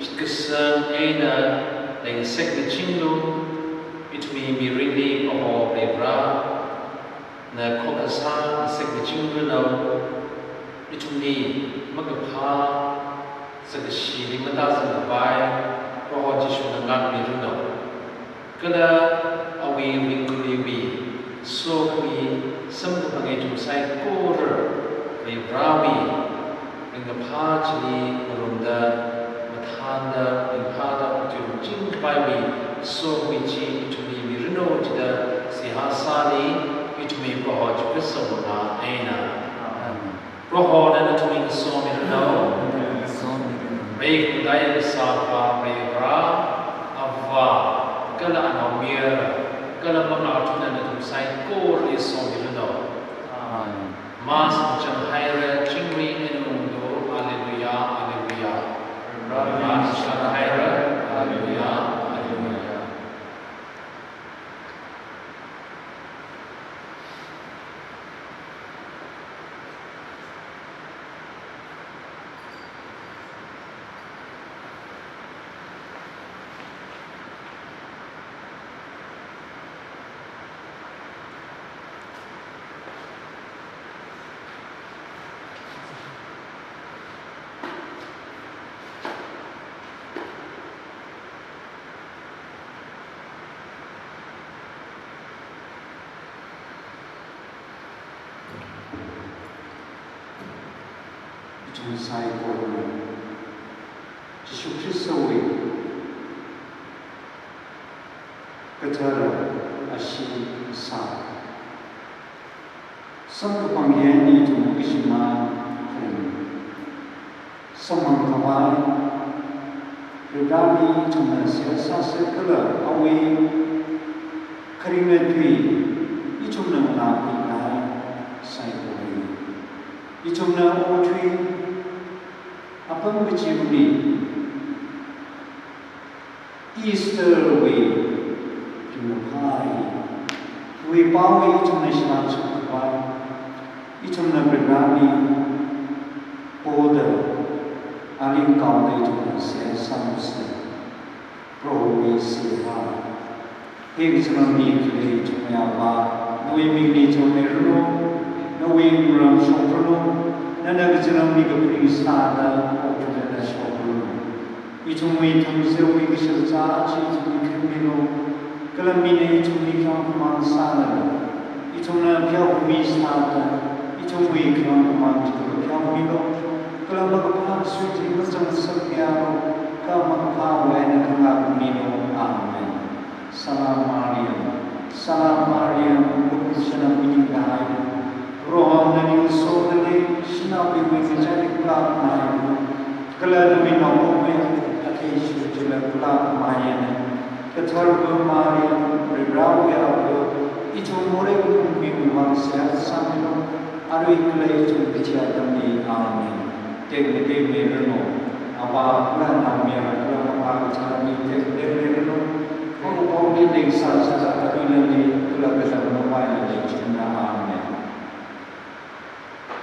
shikasan ena ling segmi chinglo itumi mirini oho rebra na kokasa segmi chinglo na itumi magapha sagashi limata sagabai oho jishu na ngami runo. Kala awi ringkruya so kami semua pangai jumsai kor rawi dengan pajli merunda mathanda ingpada untuk jing bayi so kami itu mi reno jida sihasani itu mi roh juga semua aina roh dan itu mi so mi reno baik budaya besar baik apa kalau anomia kalau mengajukan itu saya kor iso direno. Mas macam haira cingwi enundo, Alleluia, Alleluia. Mas macam haira, Alleluia, Alleluia. trong sai của mình Giêsu Christui Katara Ashi Sa Sang kepanggihani trong Kishima Samang Kawai Ridani trong siasa sekala awi Keringatui Ichong nang napi sai của Ichong na otui apang bejibuni Easter we Jumapai we bawi ichong na Islam sukai ichong na berani order aling kau na ichong na siya samsa prowi siya hing semami kili ichong na ba nui mingni ichong na runo nui ram sopruno nana ichong ni kapri sada otui na sopruno ichong we thamse we kisha chi ichong krimino kalamine ichong ni kang mansana ichong na piao mi sada ichong we kang man piao mino kalama kapha suji masang sakya ka makha we na kang mino amen salam maria bukusana piningay roham nani sodale sinabi we jani kla mai kalana mi no me akeishu jela kla mai Katarga Maria, Gabriel, ichong more kung bimang siya sa amin, aroy kulay itong bitya dami amin. Teknike meron aba kula namya kula mapagkakami teknike meron kung pagbiling sa kabilang ni kula kasama mapaya ni China amin.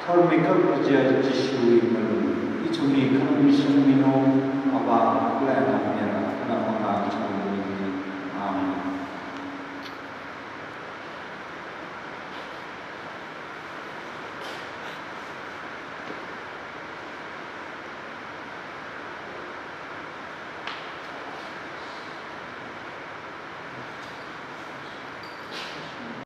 Tarmikal pajaya Jishui meron, itong ni kamisang minong aba kula namya kula mapagkakami.